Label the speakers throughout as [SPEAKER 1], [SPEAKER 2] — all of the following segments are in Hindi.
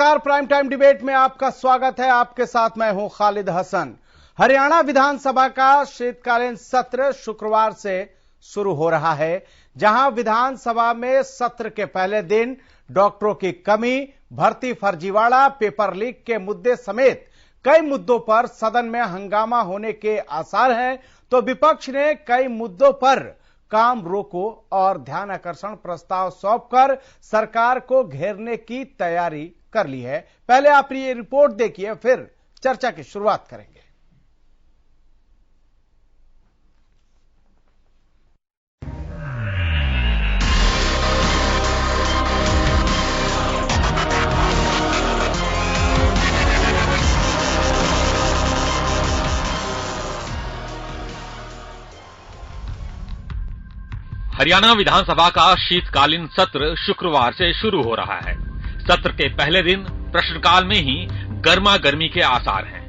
[SPEAKER 1] नमस्कार, प्राइम टाइम डिबेट में आपका स्वागत है। आपके साथ मैं हूं खालिद हसन। हरियाणा विधानसभा का शीतकालीन सत्र शुक्रवार से शुरू हो रहा है, जहां विधानसभा में सत्र के पहले दिन डॉक्टरों की कमी, भर्ती फर्जीवाड़ा, पेपर लीक के मुद्दे समेत कई मुद्दों पर सदन में हंगामा होने के आसार हैं, तो विपक्ष ने कई मुद्दों पर काम रोको और ध्यानाकर्षण प्रस्ताव सौंपकर सरकार को घेरने की तैयारी कर ली है। पहले आप ये रिपोर्ट देखिए, फिर चर्चा की शुरुआत करेंगे।
[SPEAKER 2] हरियाणा विधानसभा का शीतकालीन सत्र शुक्रवार से शुरू हो रहा है। सत्र के पहले दिन प्रश्नकाल में ही गर्मा गर्मी के आसार हैं।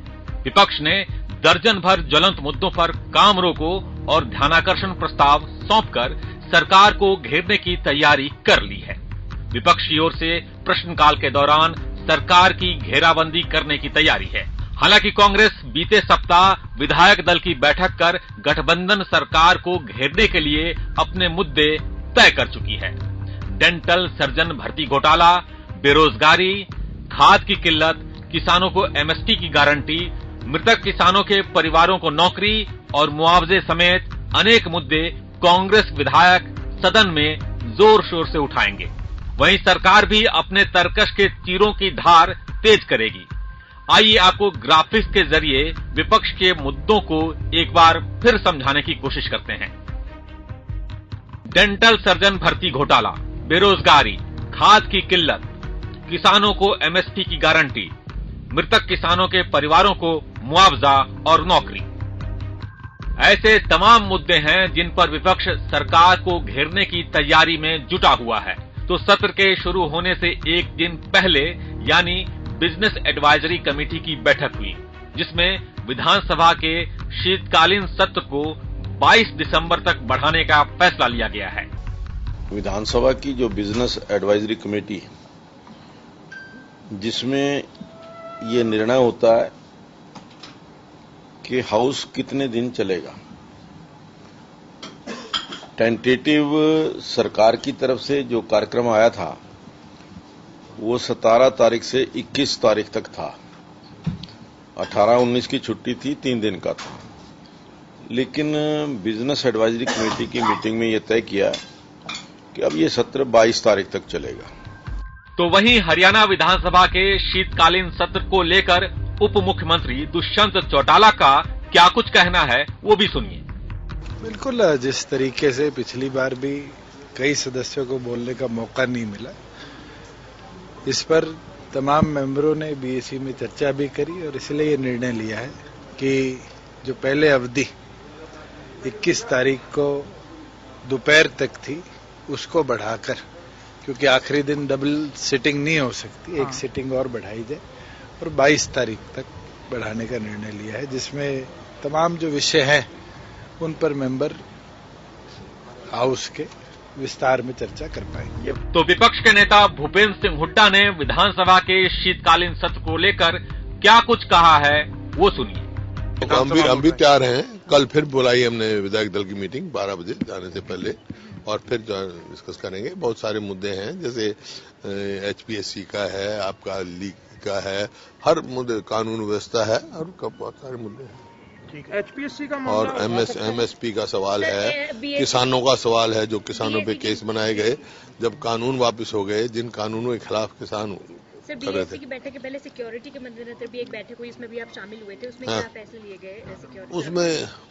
[SPEAKER 2] विपक्ष ने दर्जन भर ज्वलंत मुद्दों पर काम रोको और ध्यानाकर्षण प्रस्ताव सौंपकर सरकार को घेरने की तैयारी कर ली है। विपक्ष की ओर से प्रश्नकाल के दौरान सरकार की घेराबंदी करने की तैयारी है। हालांकि कांग्रेस बीते सप्ताह विधायक दल की बैठक कर गठबंधन सरकार को घेरने के लिए अपने मुद्दे तय कर चुकी है। डेंटल सर्जन भर्ती घोटाला, बेरोजगारी, खाद की किल्लत, किसानों को एमएसपी की गारंटी, मृतक किसानों के परिवारों को नौकरी और मुआवजे समेत अनेक मुद्दे कांग्रेस विधायक सदन में जोर शोर से उठाएंगे। वहीं सरकार भी अपने तरकश के तीरों की धार तेज करेगी। आइए आपको ग्राफिक्स के जरिए विपक्ष के मुद्दों को एक बार फिर समझाने की कोशिश करते हैं। डेंटल सर्जन भर्ती घोटाला, बेरोजगारी, खाद की किल्लत, किसानों को एमएसपी की गारंटी, मृतक किसानों के परिवारों को मुआवजा और नौकरी, ऐसे तमाम मुद्दे हैं जिन पर विपक्ष सरकार को घेरने की तैयारी में जुटा हुआ है। तो सत्र के शुरू होने से एक दिन पहले यानी बिजनेस एडवाइजरी कमेटी की बैठक हुई, जिसमें विधानसभा के शीतकालीन सत्र को 22 दिसंबर तक बढ़ाने का फैसला लिया गया है।
[SPEAKER 3] विधानसभा की जो बिजनेस एडवाइजरी कमेटी, जिसमें ये निर्णय होता है कि हाउस कितने दिन चलेगा। टेंटेटिव सरकार की तरफ से जो कार्यक्रम आया था वो 17 तारीख से 21 तारीख तक था। 18-19 की छुट्टी थी, 3 दिन का था। लेकिन बिजनेस एडवाइजरी कमेटी की मीटिंग में यह तय किया कि अब ये सत्र 22 तारीख तक चलेगा।
[SPEAKER 2] तो वहीं हरियाणा विधानसभा के शीतकालीन सत्र को लेकर उप मुख्यमंत्री दुष्यंत चौटाला का क्या कुछ कहना है, वो भी सुनिए।
[SPEAKER 4] बिल्कुल, जिस तरीके से पिछली बार भी कई सदस्यों को बोलने का मौका नहीं मिला, इस पर तमाम मेंबरों ने बीएसी में चर्चा भी करी और इसलिए ये निर्णय लिया है कि जो पहले अवधि 21 तारीख को दोपहर तक थी, उसको बढ़ाकर, क्योंकि आखिरी दिन डबल सिटिंग नहीं हो सकती, एक सिटिंग और बढ़ाई जाए और 22 तारीख तक बढ़ाने का निर्णय लिया है, जिसमें तमाम जो विषय हैं उन पर मेंबर हाउस के विस्तार में चर्चा कर पाएंगे।
[SPEAKER 2] तो विपक्ष के नेता भूपेंद्र सिंह हुड्डा ने विधानसभा के शीतकालीन सत्र को लेकर क्या कुछ कहा है, वो सुनिए।
[SPEAKER 5] हम भी तैयार हैं। कल फिर बुलाई हमने विधायक दल की मीटिंग 12 बजे जाने से पहले, और फिर डिस्कस करेंगे। बहुत सारे मुद्दे हैं, जैसे एचपीएससी का है, आपका लीग का है, हर मुद्दे, कानून व्यवस्था है, और बहुत सारे मुद्दे हैं।
[SPEAKER 6] एचपीएससी का
[SPEAKER 5] और एमएसपी का सवाल है, किसानों का सवाल है, जो किसानों पे केस बनाए गए, जब कानून वापस हो गए, जिन कानूनों के खिलाफ किसान
[SPEAKER 7] सर, बीएससी की बैठक के पहले सिक्योरिटी के मद्देनजर भी एक बैठक हुई, इसमें भी आप शामिल हुए थे, उसमें क्या फैसले लिए गए सिक्योरिटी?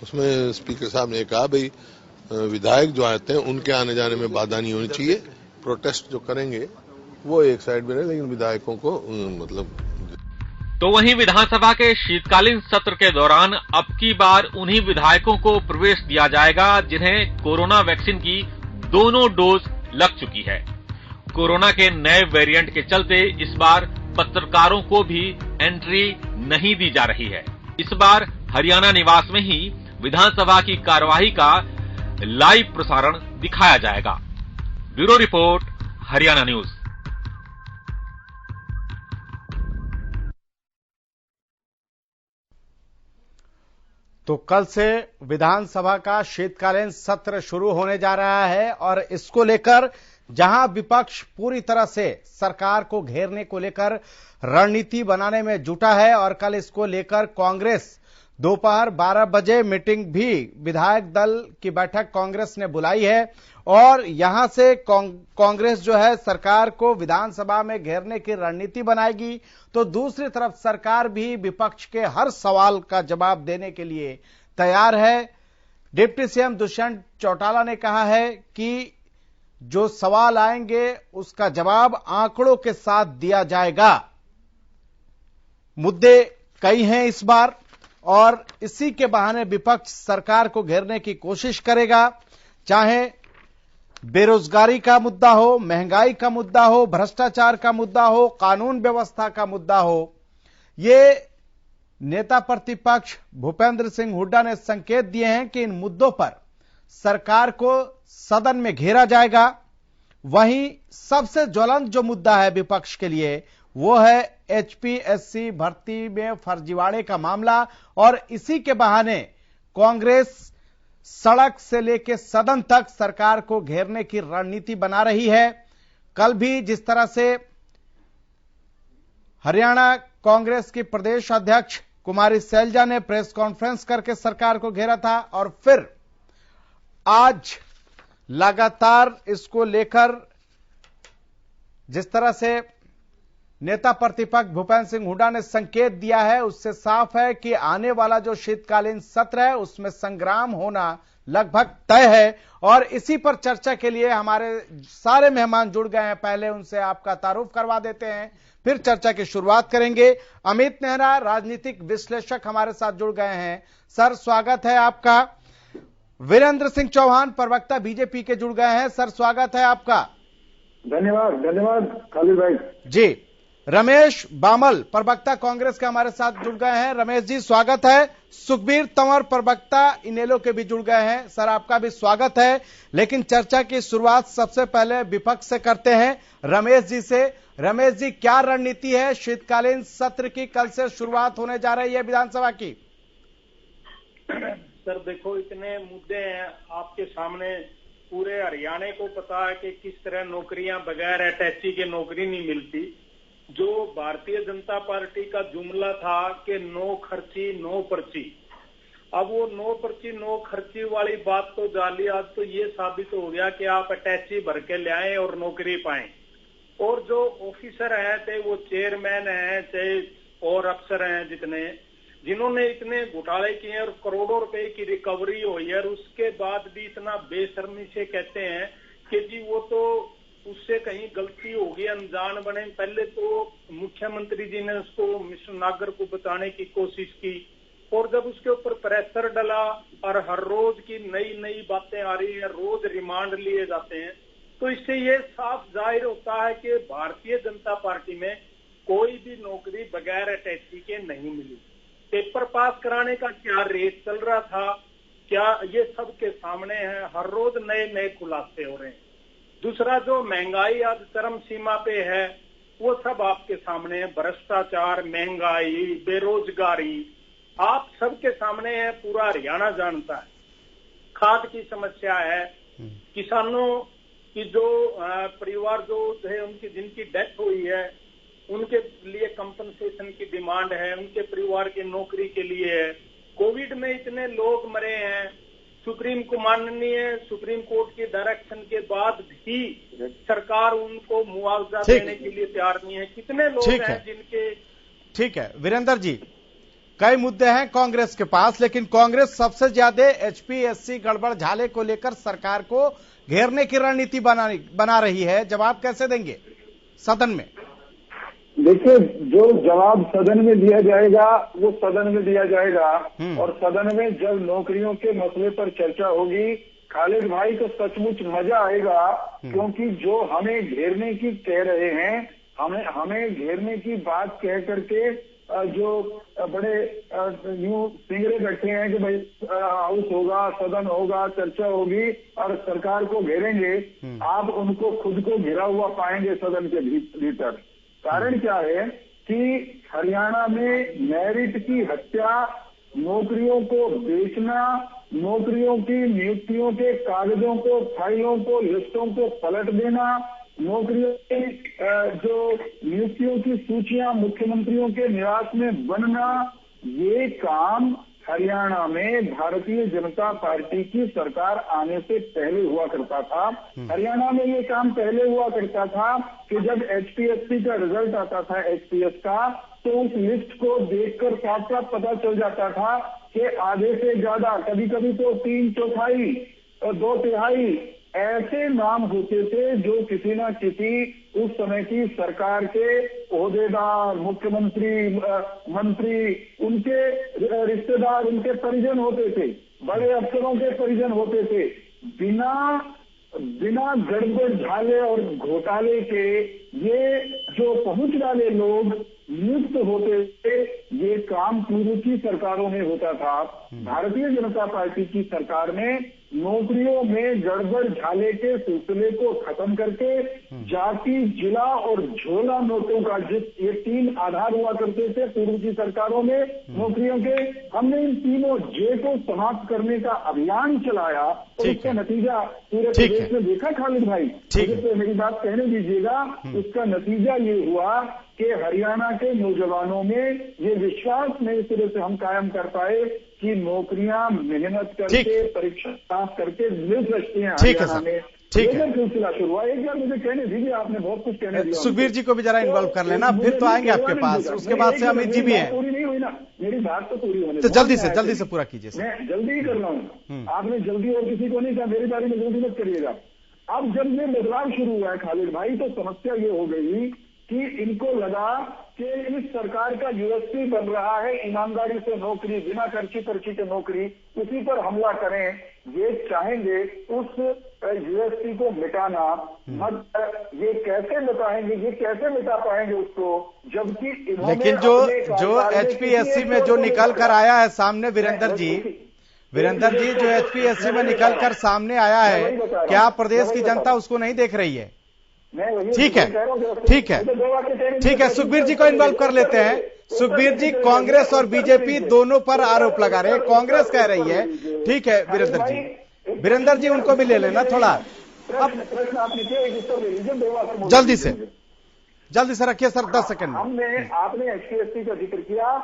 [SPEAKER 5] उसमें स्पीकर साहब ने कहा, भाई विधायक जो आते हैं उनके आने जाने में बाधा नहीं होनी चाहिए, प्रोटेस्ट जो करेंगे वो एक साइड में रहे, लेकिन विधायकों को मतलब।
[SPEAKER 2] तो वहीं विधानसभा के शीतकालीन सत्र के दौरान अब की बार उन्हीं विधायकों को प्रवेश दिया जाएगा जिन्हें कोरोना वैक्सीन की दोनों डोज लग चुकी है। कोरोना के नए वेरिएंट के चलते इस बार पत्रकारों को भी एंट्री नहीं दी जा रही है। इस बार हरियाणा निवास में ही विधानसभा की कार्यवाही का लाइव प्रसारण दिखाया जाएगा। Bureau report, Haryana news.
[SPEAKER 1] तो कल से विधानसभा का शीतकालीन सत्र शुरू होने जा रहा है और इसको लेकर जहां विपक्ष पूरी तरह से सरकार को घेरने को लेकर रणनीति बनाने में जुटा है और कल इसको लेकर कांग्रेस दोपहर 12 बजे मीटिंग भी विधायक दल की बैठक कांग्रेस ने बुलाई है और यहां से कांग्रेस जो है सरकार को विधानसभा में घेरने की रणनीति बनाएगी, तो दूसरी तरफ सरकार भी विपक्ष के हर सवाल का जवाब देने के लिए तैयार है। डिप्टी सीएम दुष्यंत चौटाला ने कहा है कि जो सवाल आएंगे उसका जवाब आंकड़ों के साथ दिया जाएगा। मुद्दे कई हैं इस बार और इसी के बहाने विपक्ष सरकार को घेरने की कोशिश करेगा, चाहे बेरोजगारी का मुद्दा हो, महंगाई का मुद्दा हो, भ्रष्टाचार का मुद्दा हो, कानून व्यवस्था का मुद्दा हो। ये नेता प्रतिपक्ष भूपेंद्र सिंह हुड्डा ने संकेत दिए हैं कि इन मुद्दों पर सरकार को सदन में घेरा जाएगा। वहीं सबसे ज्वलंत जो मुद्दा है विपक्ष के लिए वो है एचपीएससी भर्ती में फर्जीवाड़े का मामला और इसी के बहाने कांग्रेस सड़क से लेकर सदन तक सरकार को घेरने की रणनीति बना रही है। कल भी जिस तरह से हरियाणा कांग्रेस की प्रदेश अध्यक्ष कुमारी सैलजा ने प्रेस कॉन्फ्रेंस करके सरकार को घेरा था और फिर आज लगातार इसको लेकर जिस तरह से नेता प्रतिपक्ष भूपेंद्र सिंह हुड्डा ने संकेत दिया है उससे साफ है कि आने वाला जो शीतकालीन सत्र है उसमें संग्राम होना लगभग तय है और इसी पर चर्चा के लिए हमारे सारे मेहमान जुड़ गए हैं। पहले उनसे आपका तारुफ करवा देते हैं, फिर चर्चा की शुरुआत करेंगे। अमित नेहरा राजनीतिक विश्लेषक हमारे साथ जुड़ गए हैं। सर स्वागत है आपका। वीरेंद्र सिंह चौहान प्रवक्ता बीजेपी के जुड़ गए हैं। सर स्वागत है आपका।
[SPEAKER 6] धन्यवाद खालिद भाई
[SPEAKER 1] जी। रमेश बामल प्रवक्ता कांग्रेस के हमारे साथ जुड़ गए हैं। रमेश जी स्वागत है। सुखबीर तंवर प्रवक्ता इनेलो के भी जुड़ गए हैं। सर आपका भी स्वागत है। लेकिन चर्चा की शुरुआत सबसे पहले विपक्ष से करते हैं, रमेश जी से। रमेश जी क्या रणनीति है शीतकालीन सत्र की? कल से शुरुआत होने जा रही है विधानसभा की।
[SPEAKER 6] सर देखो इतने मुद्दे हैं आपके सामने, पूरे हरियाणा को पता है कि किस तरह नौकरियां बगैर अटैची के नौकरी नहीं मिलती। जो भारतीय जनता पार्टी का जुमला था कि नो खर्ची नो पर्ची, अब वो नो पर्ची नो खर्ची वाली बात तो जाली। आज तो ये साबित हो गया कि आप अटैची भर के ले आए और नौकरी पाएं। और जो ऑफिसर हैं चाहे वो चेयरमैन हैं चाहे और अफसर हैं जिन्होंने इतने घोटाले किए और करोड़ों रुपए की रिकवरी हुई है, और उसके बाद भी इतना बेशर्मी से कहते हैं कि जी वो तो उससे कहीं गलती होगी, अनजान बने। पहले तो मुख्यमंत्री जी ने उसको मिस्टर नागर को बचाने की कोशिश की और जब उसके ऊपर प्रेशर डला और हर रोज की नई नई बातें आ रही है, रोज रिमांड लिए जाते हैं, तो इससे ये साफ जाहिर होता है कि भारतीय जनता पार्टी में कोई भी नौकरी बगैर अटैची के नहीं मिली। पेपर पास कराने का क्या रेस चल रहा था, क्या ये सबके सामने है। हर रोज नए नए खुलासे हो रहे हैं। दूसरा जो महंगाई आज चरम सीमा पे है वो सब आपके सामने है। भ्रष्टाचार, महंगाई, बेरोजगारी आप सबके सामने है, पूरा हरियाणा जानता है। खाद की समस्या है, किसानों की जो परिवार जो है उनकी जिनकी डेथ हुई है उनके लिए कंपनसेशन की डिमांड है, उनके परिवार की नौकरी के लिए है। कोविड में इतने लोग मरे हैं, सुप्रीम कोर्ट की डायरेक्शन के बाद भी सरकार उनको मुआवजा देने के लिए तैयार नहीं है। कितने लोग हैं जिनके।
[SPEAKER 1] ठीक है वीरेंद्र जी, कई मुद्दे हैं कांग्रेस के पास, लेकिन कांग्रेस सबसे ज्यादा एचपीएससी गड़बड़ झाले को लेकर सरकार को घेरने की रणनीति बना रही है। जवाब कैसे देंगे सदन में?
[SPEAKER 8] देखिए जो जवाब सदन में दिया जाएगा वो सदन में दिया जाएगा और सदन में जब नौकरियों के मसले पर चर्चा होगी खालिद भाई तो सचमुच मजा आएगा, क्योंकि जो हमें घेरने की कह रहे हैं, हमें घेरने की बात कह करके जो बड़े यूं सिंगरे बैठे हैं कि भाई हाउस होगा, सदन होगा, चर्चा होगी और सरकार को घेरेंगे, आप उनको खुद को घिरा हुआ पाएंगे सदन के भीतर। कारण क्या है कि हरियाणा में मेरिट की हत्या नौकरियों को बेचना, नौकरियों की नियुक्तियों के कागजों को, फाइलों को, लिस्टों को पलट देना, नौकरियों की जो नियुक्तियों की सूचियां मुख्यमंत्रियों के निवास में बनना, ये काम हरियाणा में भारतीय जनता पार्टी की सरकार आने से पहले हुआ करता था। हरियाणा में ये काम पहले हुआ करता था कि जब एचपीएससी का रिजल्ट आता था एचपीएस का, तो उस लिस्ट को देखकर साफ साफ पता चल जाता था कि आधे से ज्यादा, कभी कभी तो 3/4 और 2/3 ऐसे नाम होते थे जो किसी ना किसी उस समय की सरकार के ओहदेदार, मुख्यमंत्री, मंत्री, उनके रिश्तेदार, उनके परिजन होते थे, बड़े अफसरों के परिजन होते थे। बिना गड़बड़ झाले और घोटाले के ये जो पहुंच वाले लोग नियुक्त होते थे, ये काम पूर्व की सरकारों में होता था। भारतीय जनता पार्टी की सरकार ने नौकरियों में गड़बड़ झाले के सिलसिले को खत्म करके जाति, जिला और झोला नोटों का ये 3 आधार हुआ करते थे पूर्व की सरकारों में नौकरियों के, हमने इन तीनों जे को समाप्त करने का अभियान चलाया और उसका नतीजा पूरे प्रदेश में देखा। खालिद भाई, तो मेरी बात कहने दीजिएगा, उसका नतीजा ये हुआ कि हरियाणा के नौजवानों में ये विश्वास नए सिरे से हम कायम कर पाए कि नौकरियां मेहनत करके, परीक्षा पास करके मिल सकती हैं हरियाणा में। ठीक है, सिलसिला शुरू हुआ। एक बार मुझे कहने दीजिए, आपने बहुत कुछ कहने दिया।
[SPEAKER 1] सुखबीर जी को भी जरा इन्वॉल्व कर लेना, फिर तो आएंगे आपके पास। उसके बाद से अमित जी भी हैं।
[SPEAKER 8] पूरी नहीं हुई ना, मेरी बात तो पूरी होने,
[SPEAKER 1] तो जल्दी से पूरा कीजिए।
[SPEAKER 8] मैं जल्दी ही कर रहा हूँ, आपने जल्दी और किसी को नहीं कहा, मेरी बारी में जल्दी मत करिएगा। अब जब ये बदलाव शुरू हुआ है खालिद भाई, तो समस्या ये हो गई कि इनको लगा कि इस सरकार का यूएसपी बन रहा है ईमानदारी से नौकरी, बिना पर्ची के नौकरी, उसी पर हमला करें। ये चाहेंगे उस यूएसपी को मिटाना, ये कैसे मिटाएंगे, ये कैसे मिटा पाएंगे उसको, जबकि
[SPEAKER 1] लेकिन जो एचपीएससी में जो निकल कर आया है सामने, वीरेंद्र जी जो एचपीएससी में निकल कर सामने आया है, क्या प्रदेश की जनता उसको नहीं देख रही है? ठीक है, सुखबीर जी को इन्वॉल्व कर लेते हैं। सुखबीर जी, कांग्रेस और बीजेपी दोनों पर आरोप लगा रहे हैं, कांग्रेस कह रही है, ठीक है वीरेंद्र जी उनको भी ले लेना थोड़ा। अब जल्दी से रखिए सर, 10 सेकंड में।
[SPEAKER 8] आपने एचपीएससी का जिक्र किया,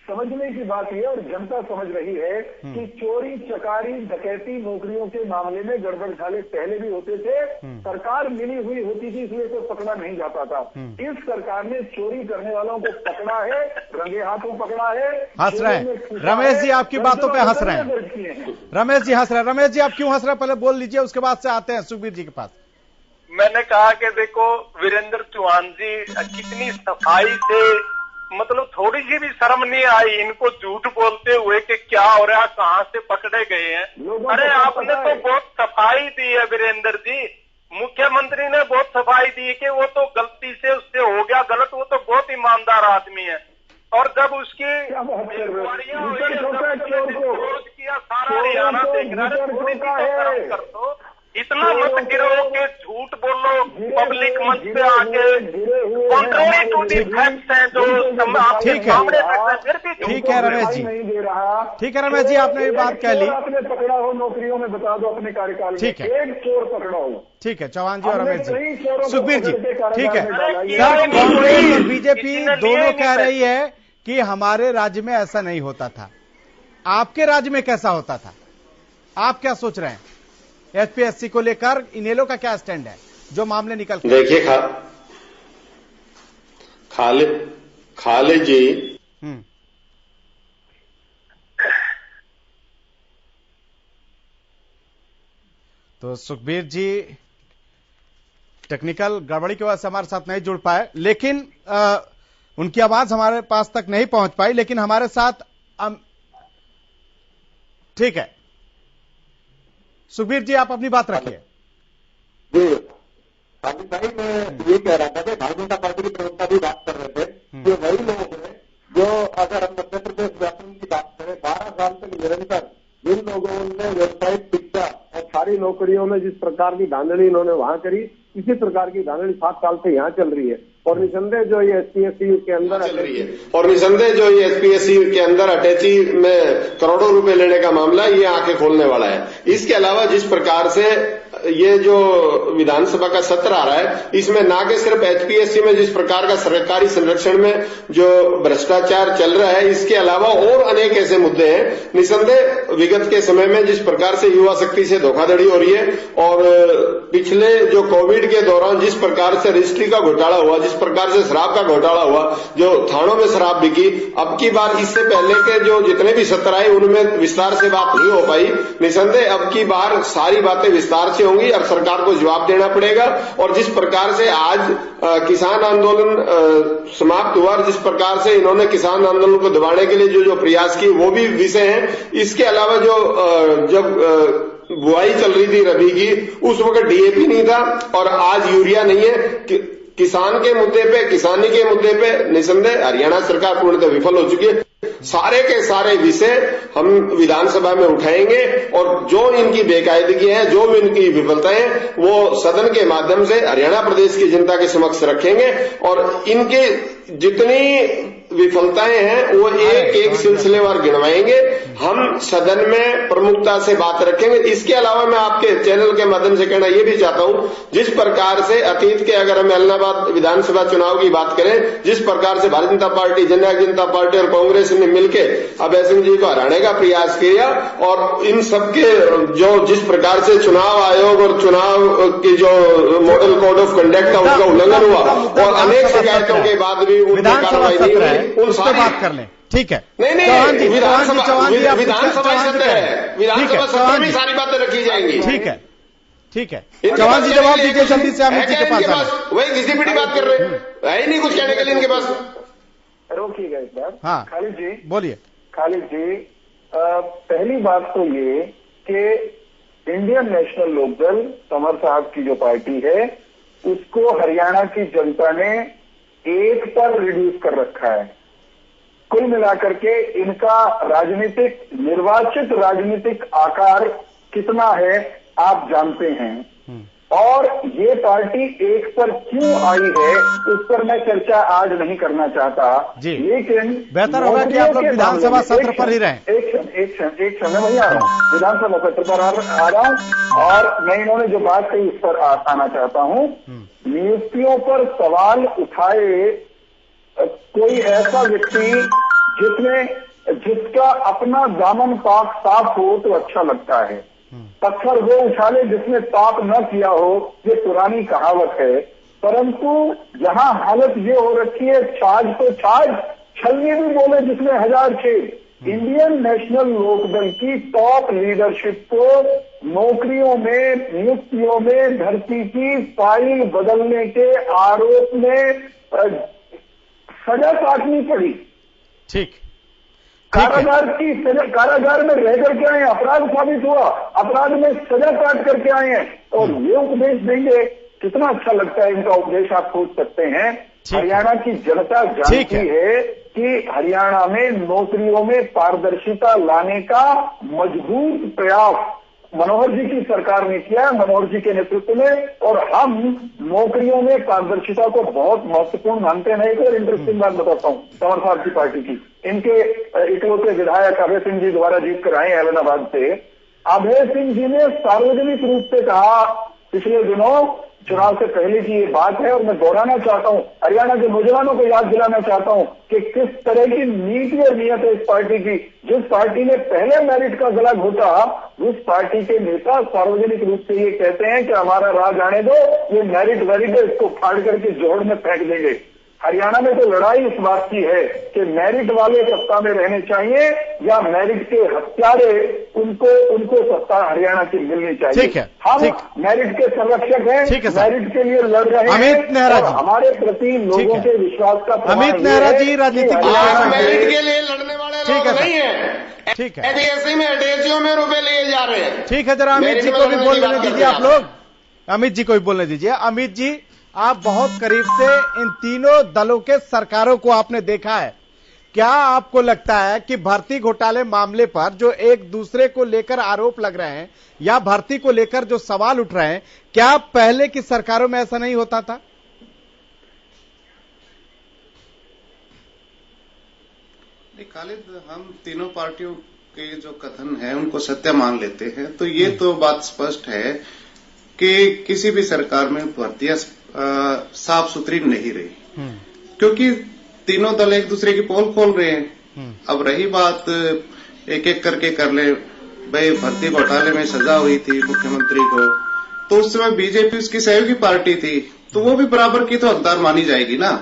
[SPEAKER 8] समझने की बात यह, और जनता समझ रही है कि चोरी, चकारी, डकैती, नौकरियों के मामले में गड़बड़ झाले पहले भी होते थे, सरकार मिली हुई होती थी, इसलिए तो पकड़ा नहीं जाता था। इस सरकार ने चोरी करने वालों को पकड़ा है, रंगे हाथों पकड़ा है।
[SPEAKER 1] हंस रहे हैं रमेश जी, आपकी बातों पे हंस रहे हैं। रमेश जी हंस आप क्यों हंस रहे हैं, पहले बोल लीजिए, उसके बाद से आते हैं सुखबीर जी के पास।
[SPEAKER 6] मैंने कहा कि देखो वीरेंद्र चौहान जी कितनी सफाई से, मतलब थोड़ी सी भी शर्म नहीं आई इनको झूठ बोलते हुए कि क्या हो रहा है, कहाँ से पकड़े गए हैं। अरे आपने तो बहुत सफाई दी है वीरेंद्र जी, मुख्यमंत्री ने बहुत सफाई दी कि वो तो गलती से उससे हो गया गलत, वो तो बहुत ईमानदार आदमी है। और जब उसकी किया सारा हरियाणा देख रहा है, इतना मत गिरो कि झूठ बोलो पब्लिक मंच पे आके, कॉन्ट्रेरी टू दी फैक्ट्स हैं जो सामने फिर भी।
[SPEAKER 1] ठीक है रमेश जी, आपने भी बात कह ली।
[SPEAKER 8] आपने पकड़ा हो नौकरियों में, बता दो अपने कार्यकाल में
[SPEAKER 1] ठीक है,
[SPEAKER 8] एक चोर पकड़ा हो।
[SPEAKER 1] ठीक है चौहान जी और रमेश जी। सुखबीर जी ठीक है सर, कांग्रेस और बीजेपी दोनों कह रही है कि हमारे राज्य में ऐसा नहीं होता था, आपके राज्य में कैसा होता था, आप क्या सोच रहे हैं? एचपीएससी को लेकर इनेलो का क्या स्टैंड है, जो मामले निकल कर?
[SPEAKER 9] देखिए खालिद जी,
[SPEAKER 1] तो सुखबीर जी टेक्निकल गड़बड़ी की वजह से हमारे साथ नहीं जुड़ पाए, लेकिन उनकी आवाज हमारे पास तक नहीं पहुंच पाई, लेकिन हमारे साथ ठीक है सुखबीर जी, आप अपनी बात रखिए।
[SPEAKER 10] जी हाजी भाई, मैं ये कह रहा था कि भारतीय जनता पार्टी के प्रवक्ता भी बात कर रहे थे कि वही लोग हैं जो, अगर हम मध्य प्रदेश व्यापन की बात करें, 12 साल तक निरंतर जिन लोगों ने वेबसाइट, पिक्चर और सारी सरकारी नौकरियों में जिस प्रकार की धांधली इन्होंने वहां करी, इसी प्रकार की धांधली 7 साल से यहाँ चल रही है। और निसंदेह जो ये एसपीएससी के अंदर अटैची में करोड़ों रुपए लेने का मामला ये आंखें खोलने वाला है। इसके अलावा जिस प्रकार से ये जो विधानसभा का सत्र आ रहा है, इसमें ना कि सिर्फ एचपीएससी में जिस प्रकार का सरकारी संरक्षण में जो भ्रष्टाचार चल रहा है, इसके अलावा और अनेक ऐसे मुद्दे हैं। निसंदेह विगत के समय में जिस प्रकार से युवा शक्ति से धोखाधड़ी हो रही है और पिछले जो कोविड के दौरान जिस प्रकार से रजिस्ट्री का घोटाला हुआ, जिस प्रकार से शराब का घोटाला हुआ, जो थानों में शराब बिकी, अब की बार इससे पहले के जो जितने भी सत्र आए उनमें विस्तार से बात नहीं हो पाई। निसंदेह अब की बार सारी बातें विस्तार से होंगी और सरकार को जवाब देना पड़ेगा। और जिस प्रकार से आज किसान आंदोलन समाप्त हुआ और जिस प्रकार से इन्होंने किसान आंदोलन को दबाने के लिए जो प्रयास किए, वो भी विषय है। इसके अलावा जो जब बुआई चल रही थी रबी की, उस वक्त डीएपी नहीं था और आज यूरिया नहीं है। किसान के मुद्दे पे, किसानी के मुद्दे पे निसंदेह हरियाणा सरकार पूर्णतः विफल हो चुकी है। सारे के सारे विषय हम विधानसभा में उठाएंगे और जो इनकी बेकायदगी है, जो भी इनकी विफलताएं हैं, वो सदन के माध्यम से हरियाणा प्रदेश की जनता के समक्ष रखेंगे और इनके जितनी विफलताएं हैं वो एक एक सिलसिलेवार गिनवाएंगे। हम सदन में प्रमुखता से बात रखेंगे। इसके अलावा मैं आपके चैनल के माध्यम से कहना ये भी चाहता हूं, जिस प्रकार से अतीत के अगर हम इलाहाबाद विधानसभा चुनाव की बात करें, जिस प्रकार से भारतीय जनता पार्टी, जननायक जनता पार्टी और कांग्रेस ने मिलकर अभय सिंह जी को हराने का प्रयास किया और इन सबके जो जिस प्रकार से चुनाव आयोग और चुनाव की जो मॉडल कोड ऑफ कंडक्ट था उसका उल्लंघन हुआ और अनेक शिकायतों के बाद भी उनकी कार्रवाई नहीं हुई।
[SPEAKER 1] उन सारी बात कर लें, ठीक है।
[SPEAKER 10] नहीं, विधानसभा सत्र है, विधानसभा सत्र में सारी बातें रखी जाएंगी।
[SPEAKER 1] ठीक है, ठीक है। चौहान जी जवाब दीजिए जल्दी से, अमित जी के पास।
[SPEAKER 10] वही घिसी पिटी बात कर रहे हैं, है ही नहीं कुछ कहने के लिए इनके पास। रोकिएगा एक बार।
[SPEAKER 1] हाँ,
[SPEAKER 10] खालिद जी
[SPEAKER 1] बोलिए।
[SPEAKER 10] खालिद जी, पहली बात तो ये कि इंडियन नेशनल लोकदल तंवर साहब की जो पार्टी है, उसको हरियाणा की जनता ने 1 पर रिड्यूस कर रखा है। कुल मिलाकर के इनका राजनीतिक, निर्वाचित राजनीतिक आकार कितना है आप जानते हैं। और ये पार्टी 1 पर क्यों आई है उस पर मैं चर्चा आज नहीं करना चाहता, लेकिन
[SPEAKER 1] बेहतर होगा कि आप लोग विधानसभा सत्र पर ही रहें।
[SPEAKER 10] एक क्षण मैं वहीं आ रहा हूँ, विधानसभा सत्र पर आ रहा हूँ और मैं इन्होंने जो बात कही उस पर आना चाहता हूँ। नियुक्तियों पर सवाल उठाए कोई ऐसा व्यक्ति जिसका अपना दामन पाक साफ हो तो अच्छा लगता है। पत्थर वो उछाले जिसने पाप न किया हो, ये पुरानी कहावत है। परंतु जहां हालत ये हो रखी है, छाछ तो छाछ, छलनी भी बोले जिसमें 1000 छेद। इंडियन नेशनल लोकदल की टॉप लीडरशिप को नौकरियों में, नियुक्तियों में भर्ती की फाइल बदलने के आरोप में सजा काटनी पड़ी।
[SPEAKER 1] ठीक,
[SPEAKER 10] कारागार में रह करके आए, अपराध साबित हुआ, अपराध में सजा काट करके आए हैं और ये उपदेश देंगे, कितना अच्छा लगता है इनका उपदेश, आप सोच सकते हैं। हरियाणा की जनता जानती है कि हरियाणा में नौकरियों में पारदर्शिता लाने का मजबूत प्रयास मनोहर जी की सरकार ने किया, मनोहर जी के नेतृत्व में, और हम नौकरियों में पारदर्शिता को बहुत महत्वपूर्ण मानते हैं। एक और इंटरेस्टिंग बात बताता हूँ तंवर साहब की पार्टी की, इनके इकलौते विधायक अभय सिंह जी द्वारा जीत कर आए इलाहाबाद से। अभय सिंह जी ने सार्वजनिक रूप से कहा पिछले दिनों, चुनाव से पहले की ये बात है और मैं दोहराना चाहता हूं, हरियाणा के नौजवानों को याद दिलाना चाहता हूं कि किस तरह की नीति और नियत है इस पार्टी की। जिस पार्टी ने पहले मेरिट का गला घोटा, उस पार्टी के नेता सार्वजनिक रूप से ये कहते हैं कि हमारा राह जाने दो, ये मेरिट वेरिट है, इसको फाड़ करके जोड़ में फेंक देंगे। हरियाणा में तो लड़ाई इस बात की है कि मेरिट वाले सत्ता में रहने चाहिए या मेरिट के हत्यारे उनको सत्ता हरियाणा की मिलनी चाहिए।
[SPEAKER 1] ठीक है,
[SPEAKER 10] हम मेरिट के संरक्षक हैं, मेरिट के लिए लड़ रहे हैं।
[SPEAKER 1] अमित नेहरा जी,
[SPEAKER 10] हमारे प्रति लोगों के विश्वास का
[SPEAKER 1] अमित नेहरा जी राजनीतिक
[SPEAKER 10] मेरिट के लिए लड़ने वाले लोग नहीं है।
[SPEAKER 1] ठीक है,
[SPEAKER 10] ऐसे में अटैचियों में रुपए लिए जा रहे हैं।
[SPEAKER 1] ठीक है, जरा अमित जी को भी बोलने दीजिए आप लोग, अमित जी को भी बोलने दीजिए। अमित जी, आप बहुत करीब से इन तीनों दलों के सरकारों को आपने देखा है, क्या आपको लगता है कि भर्ती घोटाले मामले पर जो एक दूसरे को लेकर आरोप लग रहे हैं या भर्ती को लेकर जो सवाल उठ रहे हैं, क्या पहले की सरकारों में ऐसा नहीं होता था?
[SPEAKER 11] खालिद, हम तीनों पार्टियों के जो कथन है उनको सत्य मान लेते हैं, तो ये तो बात स्पष्ट है कि किसी भी सरकार में भर्तियां साफ सुथरी नहीं रही, क्योंकि तीनों दल एक दूसरे की पोल खोल रहे हैं। अब रही बात एक एक करके कर ले, भाई भर्ती घोटाले में सजा हुई थी मुख्यमंत्री को, तो उस समय बीजेपी उसकी सहयोगी पार्टी थी, तो वो भी बराबर की तो हकदार मानी जाएगी ना।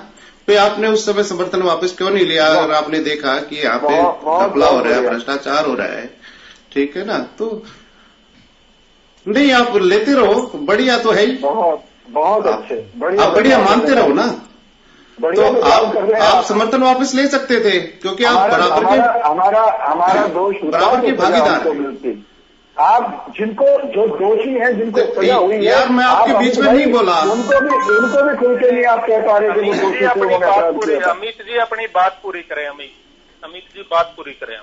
[SPEAKER 11] तो आपने उस समय समर्थन वापस क्यों नहीं लिया? अगर आपने देखा कि यहाँ पे घपला हो रहा है, भ्रष्टाचार हो रहा है, ठीक है ना, तो नहीं, आप लेते रहो, बढ़िया तो है ही,
[SPEAKER 8] बहुत अच्छे,
[SPEAKER 11] आप बढ़िया मानते रहो ना, तो आप समर्थन वापस ले सकते थे, क्योंकि आप बराबर के
[SPEAKER 8] हमारा दोष
[SPEAKER 11] बराबर के भागीदार हैं।
[SPEAKER 8] आप जिनको जो दोषी हैं, जिनको सजा हुई है,
[SPEAKER 11] यार मैं आपके बीच में नहीं बोला,
[SPEAKER 8] उनको भी खुल के नहीं आप कह पा रहे कि वो दोषी
[SPEAKER 6] अपनी बात पूरी, अमित जी अपनी बात पूरी करें, अमित जी बात पूरी करें।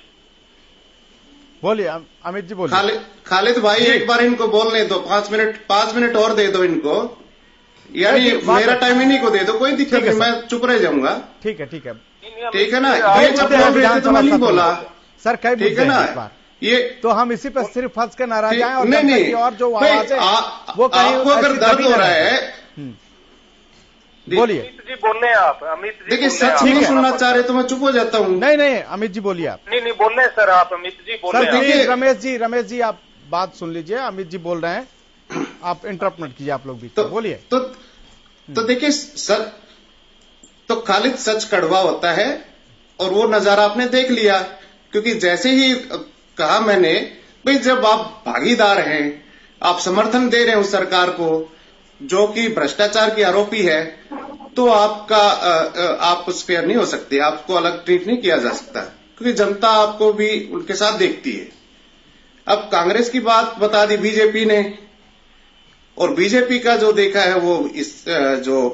[SPEAKER 1] बोलिए अमित जी, बोलिए।
[SPEAKER 11] खालिद भाई एक बार इनको बोलने दो, 5 मिनट और दे दो इनको, यानी मेरा टाइम इन्हीं को दे दो, कोई दिक्कत नहीं, मैं चुप रह जाऊंगा।
[SPEAKER 1] ठीक है
[SPEAKER 11] ना, ये जब तो मैं नहीं बोला
[SPEAKER 1] सर, कई
[SPEAKER 11] ठीक है ना, ये
[SPEAKER 1] तो हम इसी पर सिर्फ फंस के नाराज जाए और
[SPEAKER 11] नहीं,
[SPEAKER 1] और जो आवाज है वो कहीं
[SPEAKER 11] आपको अगर दर्द हो रहा है,
[SPEAKER 1] बोलिए।
[SPEAKER 6] अमित जी बोल रहे हैं आप, अमित जी
[SPEAKER 11] देखिए सच नहीं सुनना चाह रहे तो मैं चुप हो जाता हूँ।
[SPEAKER 1] नहीं अमित जी बोलिए आप।
[SPEAKER 6] नहीं बोल रहे सर, आप अमित जी बोल रहे हैं।
[SPEAKER 1] रमेश जी आप बात सुन लीजिए, अमित जी बोल रहे हैं, आप इंटरप्ट मत कीजिए, आप लोग भी बोलिए।
[SPEAKER 11] तो देखिए सच तो खालिद, सच कड़वा होता है और वो नजारा आपने देख लिया, क्योंकि जैसे ही कहा मैंने, भाई जब आप भागीदार हैं, आप समर्थन दे रहे हैं उस सरकार को जो कि भ्रष्टाचार की आरोपी है, तो आपका आप फेयर नहीं हो सकते, आपको अलग ट्रीट नहीं किया जा सकता, क्योंकि जनता आपको भी उनके साथ देखती है। अब कांग्रेस की बात बता दी बीजेपी ने, और बीजेपी का जो देखा है वो इस जो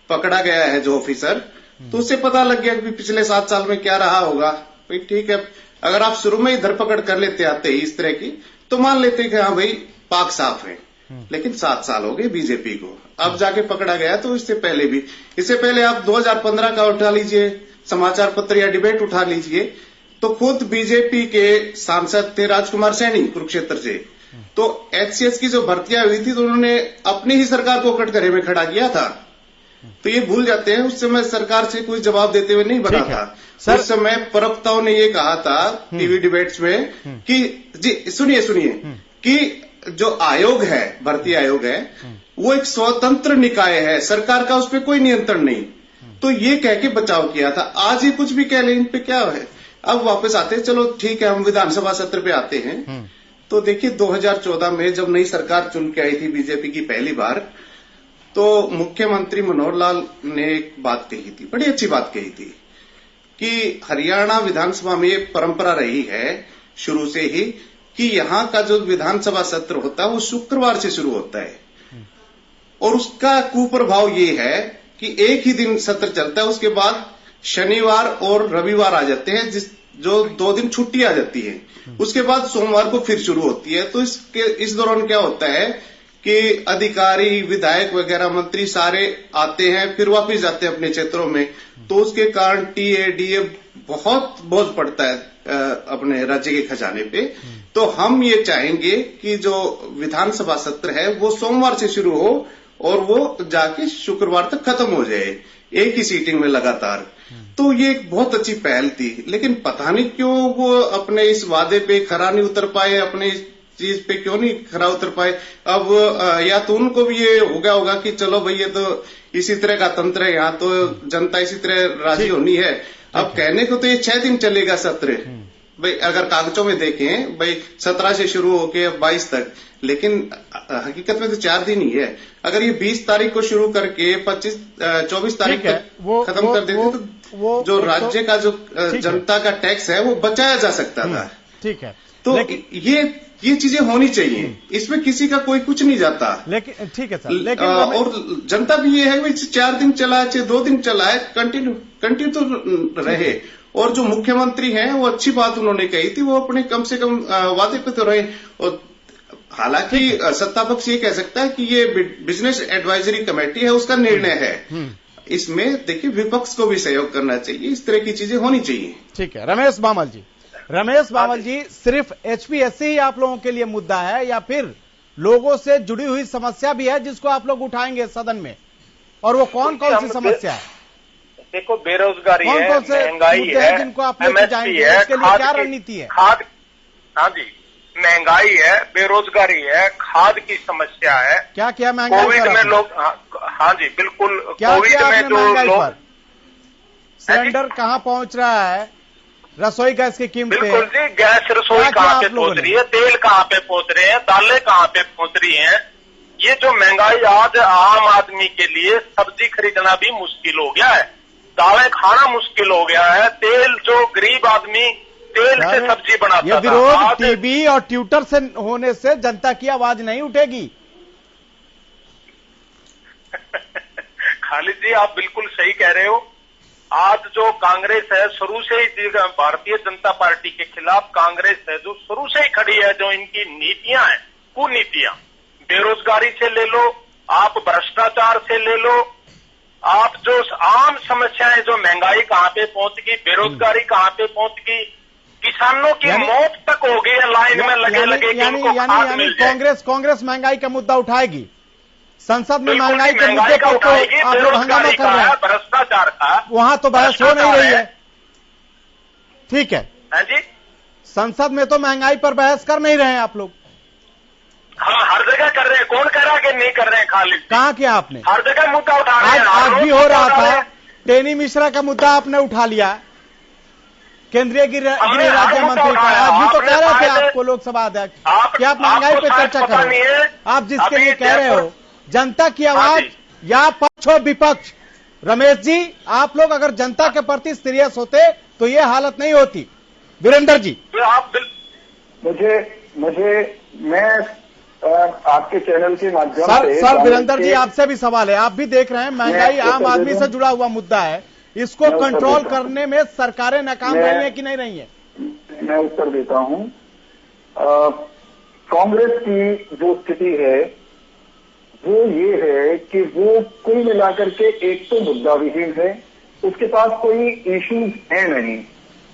[SPEAKER 11] पकड़ा गया है जो ऑफिसर, तो उससे पता लग गया कि पिछले 7 साल में क्या रहा होगा। भाई ठीक है, अगर आप शुरू में ही धरपकड़ कर लेते आते इस तरह की, तो मान लेते कि हाँ भाई पाक साफ है, लेकिन 7 साल हो गए बीजेपी को, अब जाके पकड़ा गया। तो इससे पहले आप 2015 का उठा लीजिए, समाचार पत्र या डिबेट उठा लीजिए, तो खुद बीजेपी के सांसद थे राजकुमार सैनी कुरुक्षेत्र से, तो एचसीएस की जो भर्तियां हुई थी तो उन्होंने अपनी ही सरकार को कटघरे में खड़ा किया था। तो ये भूल जाते हैं, उस समय सरकार से कोई जवाब देते हुए नहीं बना था। उस समय प्रवक्ताओं ने ये कहा था टीवी डिबेट्स में कि जी सुनिए कि जो आयोग है, भर्ती आयोग है, वो एक स्वतंत्र निकाय है, सरकार का उस पर कोई नियंत्रण नहीं। तो ये कह के बचाव किया था। आज ये कुछ भी कह ले, इन पे क्या है। अब वापस आते हैं, चलो ठीक है, हम विधानसभा सत्र पे आते हैं। तो देखिए 2014 में जब नई सरकार चुन के आई थी बीजेपी की पहली बार, तो मुख्यमंत्री मनोहर लाल ने एक बात कही थी, बड़ी अच्छी बात कही थी, कि हरियाणा विधानसभा में ये परंपरा रही है शुरू से ही कि यहाँ का जो विधानसभा सत्र होता है वो शुक्रवार से शुरू होता है, और उसका कुप्रभाव ये है कि एक ही दिन सत्र चलता है, उसके बाद शनिवार और रविवार आ जाते हैं, जो 2 दिन छुट्टी आ जाती है, उसके बाद सोमवार को फिर शुरू होती है। तो इस दौरान क्या होता है कि अधिकारी, विधायक वगैरह, मंत्री सारे आते हैं, फिर वापस जाते हैं अपने क्षेत्रों में, तो उसके कारण टीए डीए बहुत बोझ पड़ता है अपने राज्य के खजाने पे। तो हम ये चाहेंगे कि जो विधानसभा सत्र है वो सोमवार से शुरू हो और वो जाके शुक्रवार तक खत्म हो जाए, एक ही सीटिंग में लगातार। तो ये एक बहुत अच्छी पहल थी, लेकिन पता नहीं क्यों वो अपने इस वादे पे खरा नहीं उतर पाए, अपने चीज पे क्यों नहीं खरा उतर पाए। अब या तो उनको भी ये हो गया होगा कि चलो भाई ये तो इसी तरह का तंत्र है, यहाँ तो जनता इसी तरह राजी होनी है। अब कहने को तो ये 6 दिन चलेगा सत्र, भाई अगर कागजों में देखें, भाई 17 से शुरू होके 22 तक, लेकिन हकीकत में तो 4 दिन ही है। अगर ये 20 तारीख को शुरू करके 24 तारीख तक खत्म कर देते तो जो राज्य का जो जनता का टैक्स है वो बचाया जा सकता था।
[SPEAKER 1] ठीक है,
[SPEAKER 11] तो ये ये चीजें होनी चाहिए, इसमें किसी का कोई कुछ नहीं जाता।
[SPEAKER 1] लेकिन ठीक है सर, लेकिन
[SPEAKER 11] और जनता भी ये है कि 4 दिन चला है, चाहे 2 दिन चला है, कंटिन्यू तो रहे। और जो मुख्यमंत्री हैं वो अच्छी बात उन्होंने कही थी, वो अपने कम से कम वादे पे तो रहे। और हालांकि सत्ता पक्ष ये कह सकता है कि ये बिजनेस एडवाइजरी कमेटी है, उसका निर्णय है। इसमें देखिए विपक्ष को भी सहयोग करना चाहिए, इस तरह की चीजें होनी चाहिए।
[SPEAKER 1] ठीक है। रमेश बामल जी, सिर्फ एचपीएससी ही आप लोगों के लिए मुद्दा है या फिर लोगों से जुड़ी हुई समस्या भी है जिसको आप लोग उठाएंगे सदन में, और वो कौन कौन सी समस्या है?
[SPEAKER 6] देखो, बेरोजगारी है,
[SPEAKER 1] कौन से
[SPEAKER 6] महंगाई है,
[SPEAKER 1] जिनको आप लेके जाएंगे, इसके लिए क्या रणनीति है?
[SPEAKER 6] खाद, हाँ जी, महंगाई है, बेरोजगारी है, खाद की समस्या है।
[SPEAKER 1] क्या किया महंगाई
[SPEAKER 6] कोविड में लोग, हाँ जी बिल्कुल, कोविड में जो लोग,
[SPEAKER 1] सिलेंडर कहाँ पहुंच रहा है, रसोई गैस की कीमतें,
[SPEAKER 6] बिल्कुल जी, गैस रसोई कहाँ पे पहुंच रही है, तेल कहाँ पे पहुंच रहे हैं, दालें कहाँ पे पहुंच रही हैं। ये जो महंगाई, आज आम आदमी के लिए सब्जी खरीदना भी मुश्किल हो गया है, दालें खाना मुश्किल हो गया है, तेल जो गरीब आदमी तेल से सब्जी बनाता था।
[SPEAKER 1] ये विरोध टीवी और ट्विटर से होने से जनता की आवाज नहीं उठेगी।
[SPEAKER 6] खालिद जी, आप बिल्कुल सही कह रहे हो। आज जो कांग्रेस है, शुरू से ही भारतीय जनता पार्टी के खिलाफ कांग्रेस है जो शुरू से ही खड़ी है, जो इनकी नीतियां हैं, कुनीतियां, बेरोजगारी से ले लो, आप भ्रष्टाचार से ले लो, आप जो आम समस्याएं, जो महंगाई कहाँ पे पहुंच गई, बेरोजगारी कहाँ पे पहुंच गई, किसानों की मौत तक हो गई है लाइन में लगे लगे कि उनको खाद मिल जाए।
[SPEAKER 1] कांग्रेस महंगाई का मुद्दा उठाएगी संसद में, महंगाई के मुद्दे पर तो आप लोग हंगामा कर रहे हैं,
[SPEAKER 6] भ्रष्टाचार का
[SPEAKER 1] वहां तो बहस हो नहीं रही है। ठीक है
[SPEAKER 6] जी,
[SPEAKER 1] संसद में तो महंगाई पर बहस कर नहीं रहे हैं आप लोग।
[SPEAKER 6] हाँ, हर जगह कर रहे हैं, कौन कह रहा है कि नहीं कर रहे हैं? खालिद
[SPEAKER 1] कहाँ किया आपने?
[SPEAKER 6] हर जगह मुद्दा उठा रहे हैं।
[SPEAKER 1] आज भी हो रहा था, टेनी मिश्रा का मुद्दा आपने उठा लिया, केंद्रीय गृह राज्य मंत्री का। आज भी तो कह रहे थे आपको लोकसभा अध्यक्ष कि आप महंगाई पे चर्चा करें। आप जिसके लिए कह रहे हो जनता की आवाज या पक्ष हो विपक्ष, रमेश जी, आप लोग अगर जनता के प्रति सीरियस होते तो ये हालत नहीं होती। वीरेंद्र जी,
[SPEAKER 8] मैं आपके चैनल के माध्यम से
[SPEAKER 1] सर वीरेंद्र जी, आपसे भी सवाल है। आप भी देख रहे हैं महंगाई आम आदमी से जुड़ा हुआ मुद्दा है, इसको कंट्रोल करने में सरकारें नाकाम रही हैं कि नहीं रही हैं?
[SPEAKER 8] मैं उत्तर देता हूं। कांग्रेस की जो स्थिति है वो ये है कि वो कुल मिलाकर के एक तो मुद्दा विहीन है, उसके पास कोई इश्यूज है नहीं,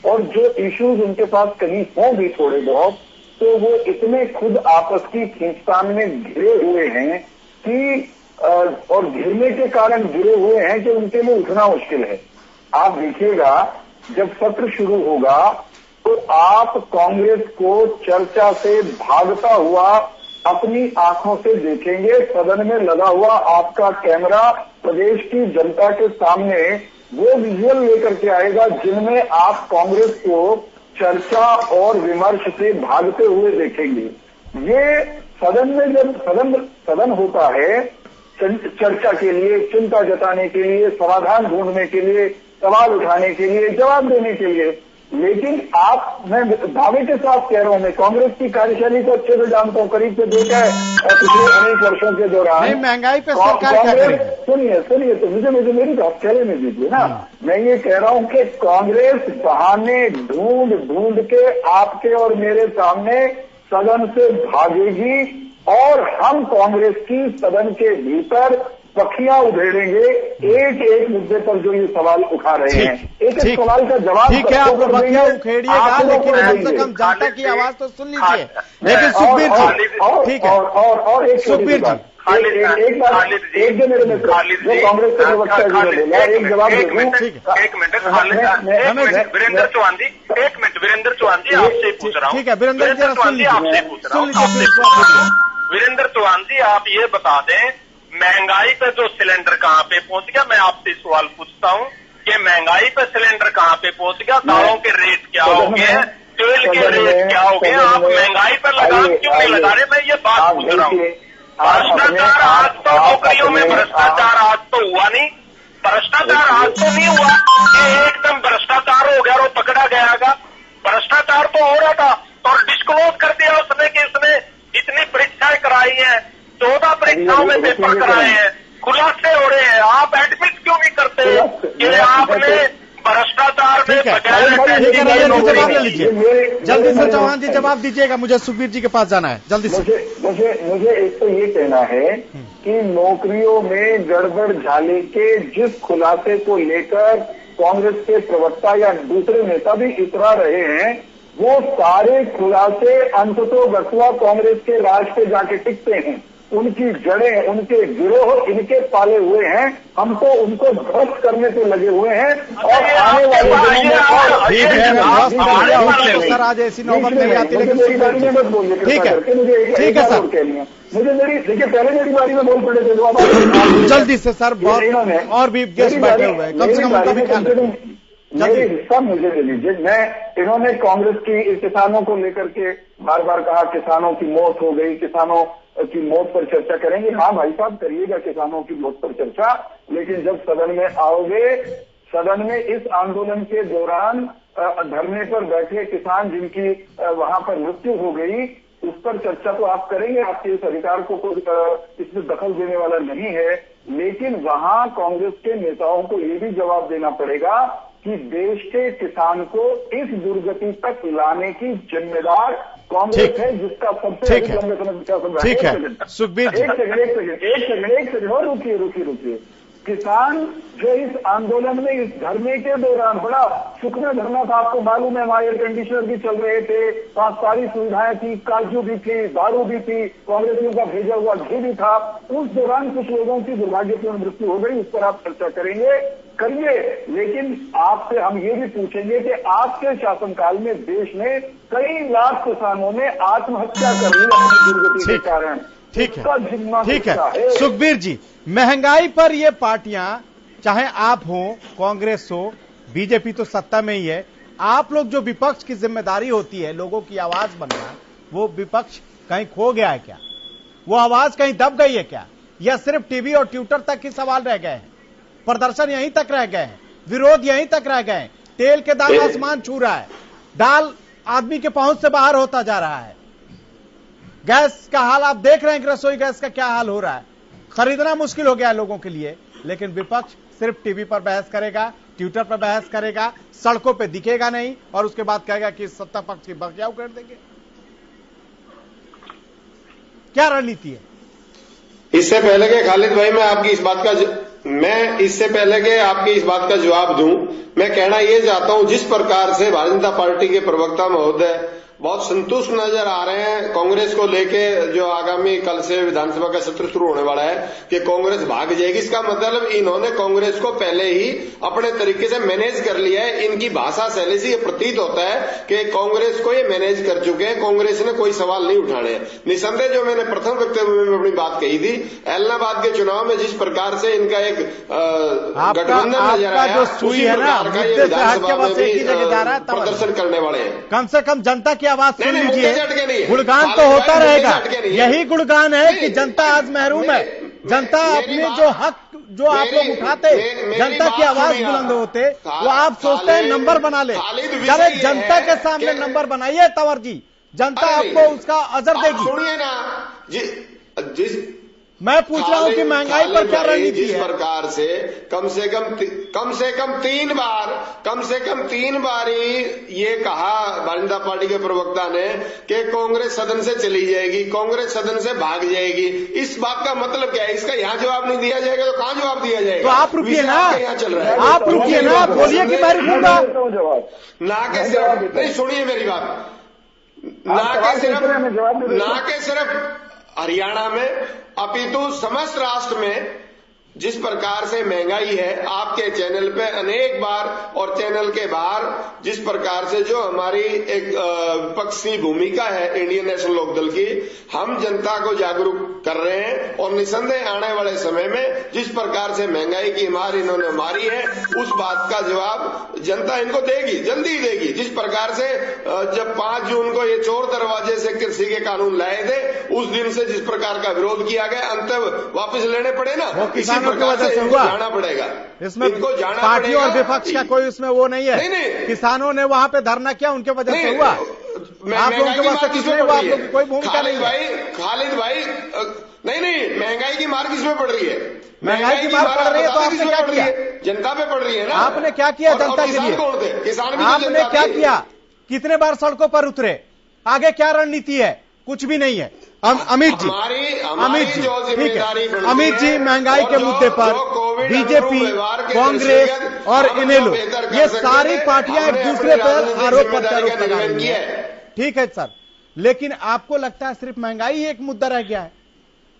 [SPEAKER 8] और जो इश्यूज उनके पास कहीं हों भी थोड़े बहुत, तो वो इतने खुद आपस की खींचतान में घिरे हुए हैं कि और घिरने के कारण घिरे हुए हैं कि उनके लिए उठना मुश्किल है। आप देखिएगा, जब सत्र शुरू होगा तो आप कांग्रेस को चर्चा से भागता हुआ अपनी आंखों से देखेंगे। सदन में लगा हुआ आपका कैमरा प्रदेश की जनता के सामने वो विजुअल लेकर के आएगा जिनमें आप कांग्रेस को चर्चा और विमर्श से भागते हुए देखेंगे। ये सदन में जब सदन होता है चर्चा के लिए, चिंता जताने के लिए, समाधान ढूंढने के लिए, सवाल उठाने के लिए, जवाब देने के लिए, लेकिन मैं दावे के साथ कह रहा हूं, मैं कांग्रेस की कार्यशैली को अच्छे से जानता हूं, करीब से देखा है पिछले अनेक वर्षों के दौरान।
[SPEAKER 1] महंगाई पे सरकार क्या करेगी?
[SPEAKER 8] सुनिए तो मुझे मेरी बात कहने दीजिए ना। मैं ये कह रहा हूं कि कांग्रेस बहाने ढूंढ के आपके और मेरे सामने सदन से भागेगी, और हम कांग्रेस की सदन के भीतर पखियां उधेड़ेंगे एक एक मुद्दे पर जो ये सवाल उठा रहे हैं। एक एक सवाल का जवाब
[SPEAKER 1] ठीक है, आप पखियां उखेड़िएगा, लेकिन कम से कम जनता की आवाज तो सुन लीजिए। लेकिन सुखबीर जी, ठीक है,
[SPEAKER 8] और एक सुखबीर जी, एक बात, एक जो मेरे मित्र जो कांग्रेस के प्रवक्ता बोला, एक जवाब दे दूं।
[SPEAKER 6] एक मिनट वीरेंद्र चौहान जी, एक मिनट वीरेंद्र चौहान जी, आपसे पूछ रहा हूँ।
[SPEAKER 1] ठीक है वीरेंद्र जी,
[SPEAKER 6] आपसे पूछ रहा हूँ। वीरेंद्र चौहान जी, आप ये बता दें, महंगाई पे जो सिलेंडर कहाँ पे पहुंच गया? मैं आपसे सवाल पूछता हूँ कि महंगाई पे सिलेंडर कहाँ पे पहुंच गया? दालों के रेट क्या हो गए? तेल के रेट क्या हो गए? आप महंगाई पर लगाम क्यों नहीं लगा रहे? मैं ये बात पूछ रहा हूँ। भ्रष्टाचार आज तो, नौकरियों में भ्रष्टाचार आज तो हुआ नहीं, भ्रष्टाचार आज तो नहीं हुआ कि एकदम भ्रष्टाचार हो गया और पकड़ा गया। भ्रष्टाचार तो हो रहा था और डिस्क्लोज कर दिया उसने कि उसने
[SPEAKER 8] परीक्षाओं में पेपर कराए हैं, खुलासे हो रहे हैं, आप एडमिट क्यों नहीं करते कि आपने भ्रष्टाचार में
[SPEAKER 1] जवाब ले लीजिए जल्दी से। चौहान जी जवाब दीजिएगा, मुझे सुखबीर जी के पास जाना है जल्दी से।
[SPEAKER 8] मुझे एक तो ये कहना है कि नौकरियों में गड़बड़ झाले के जिस खुलासे को लेकर कांग्रेस के प्रवक्ता या दूसरे नेता भी इतरा रहे हैं, वो सारे खुलासे अंततः बसवा कांग्रेस के राज पे जाके टिकते हैं। उनकी जड़ें, उनके गिरोह इनके पाले हुए हैं। हम तो उनको ध्वस्त करने पे लगे हुए हैं और आने वाले दिनों में
[SPEAKER 1] सर आज ऐसी नौबत नहीं आती, लेकिन
[SPEAKER 8] मेरी बारी में मत बोलिए,
[SPEAKER 1] ठीक है
[SPEAKER 8] मुझे
[SPEAKER 1] सर,
[SPEAKER 8] मुझे मेरी देखिए पहले मेरी बारी में बोल पड़े थे
[SPEAKER 1] जल्दी से सर, बहुत और भी गेस्ट बैठे हुए हैं, कम से कम उनका भी ख्याल रखें।
[SPEAKER 8] मेरी हिस्सा मुझे ले लीजिए। इन्होंने कांग्रेस की किसानों को लेकर के बार बार कहा किसानों की मौत हो गई, किसानों की मौत पर चर्चा करेंगे। हाँ भाई साहब करिएगा किसानों की मौत पर चर्चा, लेकिन जब सदन में आओगे, सदन में इस आंदोलन के दौरान धरने पर बैठे किसान जिनकी वहां पर मृत्यु हो गई, उस पर चर्चा तो आप करेंगे, आपके इस अधिकार को कोई इसमें दखल देने वाला नहीं है। लेकिन वहां कांग्रेस के नेताओं को ये भी जवाब देना पड़ेगा कि देश के किसान को इस दुर्गति तक लाने की जिम्मेदार कांग्रेस है, जिसका सबसे अधिक लंबे समय
[SPEAKER 1] ठीक है सुखबीर जी,
[SPEAKER 8] एक सेकंड और रुकिए। किसान जो इस आंदोलन में, इस धरने के दौरान बड़ा सुखमय धरना था, आपको मालूम है, वहां एयर कंडीशनर भी चल रहे थे, वहां सारी सुविधाएं थी, काजू भी थी, दारू भी थी, कांग्रेसियों का भेजा हुआ घी भी था। उस दौरान कुछ लोगों की दुर्भाग्यपूर्ण मृत्यु हो गई, उस पर आप चर्चा करिए, लेकिन आपसे हम ये भी पूछेंगे कि आपके शासनकाल में देश में कई लाख किसानों ने आत्महत्या कर ली अपनी दुर्गति के कारण।
[SPEAKER 1] ठीक है सुखबीर जी, महंगाई पर ये पार्टियां, चाहे आप हो, कांग्रेस हो, बीजेपी तो सत्ता में ही है, आप लोग जो विपक्ष की जिम्मेदारी होती है लोगों की आवाज बनना, वो विपक्ष कहीं खो गया है क्या? वो आवाज कहीं दब गई है क्या? या सिर्फ टीवी और ट्विटर तक ही सवाल रह गए हैं? प्रदर्शन यहीं तक रह गए हैं, विरोध यहीं तक रह गए हैं, तेल के दाम आसमान छू रहा है, दाल आदमी के पहुंच से बाहर होता जा रहा है, गैस का हाल आप देख रहे हैं कि रसोई गैस का क्या हाल हो रहा है, खरीदना मुश्किल हो गया है लोगों के लिए। लेकिन विपक्ष सिर्फ टीवी पर बहस करेगा, ट्विटर पर बहस करेगा, सड़कों पे दिखेगा नहीं और उसके बाद कहेगा कि सत्ता पक्ष की बगिया उखेड़ देंगे। क्या रणनीति है?
[SPEAKER 10] इससे पहले के खालिद भाई मैं इससे पहले के आपकी इस बात का जवाब दूं, मैं कहना यह चाहता हूं, जिस प्रकार से भारतीय जनता पार्टी के प्रवक्ता महोदय बहुत संतुष्ट नजर आ रहे हैं कांग्रेस को लेके, जो आगामी कल से विधानसभा का सत्र शुरू होने वाला है कि कांग्रेस भाग जाएगी, इसका मतलब इन्होंने कांग्रेस को पहले ही अपने तरीके से मैनेज कर लिया है। इनकी भाषा शैली से ये प्रतीत होता है कि कांग्रेस को ये मैनेज कर चुके हैं, कांग्रेस ने कोई सवाल नहीं उठाने हैं। निसंदेह जो मैंने प्रथम वक्तव्य में अपनी बात कही थी, ऐलनाबाद के चुनाव में जिस प्रकार से इनका एक गठबंधन नजर आया, उसी प्रकार का ये विधानसभा में भी प्रदर्शन करने वाले हैं।
[SPEAKER 1] कम से कम जनता की आवाज सुन लीजिए। गुणगान तो होता रहेगा, यही गुणगान है कि जनता आज महरूम है, जनता अपने जो हक जो आप लोग उठाते, जनता की आवाज बुलंद होते, वो आप सोचते हैं नंबर बना ले। जब एक जनता के सामने नंबर बनाइए तंवर जी, जनता आपको उसका अजर देगी।
[SPEAKER 10] सुनिए ना,
[SPEAKER 1] मैं पूछ रहा हूं कि महंगाई पर क्या रणनीति है?
[SPEAKER 10] जिस प्रकार से कम से कम तीन बार ही ये कहा भारतीय जनता पार्टी के प्रवक्ता ने कि कांग्रेस सदन से चली जाएगी, कांग्रेस सदन से भाग जाएगी। इस बात का मतलब क्या है? इसका यहाँ जवाब नहीं दिया जाएगा तो कहाँ जवाब दिया जाएगा?
[SPEAKER 1] तो आप रुकिए ना,
[SPEAKER 10] यहाँ चल रहा है,
[SPEAKER 1] आप रुकिए ना, बोलिए कि मैं रुकूंगा
[SPEAKER 10] ना के सिर्फ नहीं, सुनिए मेरी बात, ना के सिर्फ हरियाणा में अपितु समस्त राष्ट्र में जिस प्रकार से महंगाई है, आपके चैनल पे अनेक बार और चैनल के बाहर जिस प्रकार से जो हमारी एक विपक्षी भूमिका है इंडियन नेशनल लोकदल की, हम जनता को जागरूक कर रहे हैं और निसंदेह आने वाले समय में जिस प्रकार से महंगाई की मार इन्होंने मारी है, उस बात का जवाब जनता इनको देगी, जल्दी देगी। जिस प्रकार से जब 5 जून को ये चोर दरवाजे से कृषि के कानून लाए थे, उस दिन से जिस प्रकार का विरोध किया गया, अंत वापस लेने पड़े ना,
[SPEAKER 1] की वजह से हुआ,
[SPEAKER 10] जाना पड़ेगा
[SPEAKER 1] इसमें पार्टी और विपक्ष का कोई उसमें वो नहीं है। नहीं। किसानों ने वहां पे धरना किया, उनके वजह से हुआ, आप लोगों के वजह से कुछ नहीं हुआ, आप लोगों की कोई भूमिका नहीं है।
[SPEAKER 10] खालिद भाई नहीं, महंगाई की मार किसमें पड़ रही है?
[SPEAKER 1] महंगाई की मार पड़ रही है तो आपने क्या किया?
[SPEAKER 10] जनता पे पड़ रही है ना।
[SPEAKER 1] आपने क्या किया जनता के लिए?
[SPEAKER 10] किसान भी
[SPEAKER 1] आपने क्या किया? कितने बार सड़कों पर उतरे? आगे क्या रणनीति है? कुछ भी नहीं है। अमित जी, ठीक है, अमित जी, महंगाई के मुद्दे पर बीजेपी, कांग्रेस और इनेलो, ये सारी पार्टियां एक दूसरे पर आरोप प्रत्यारोप लगा रही है। ठीक है सर, लेकिन आपको लगता है सिर्फ महंगाई ही एक मुद्दा रह गया है?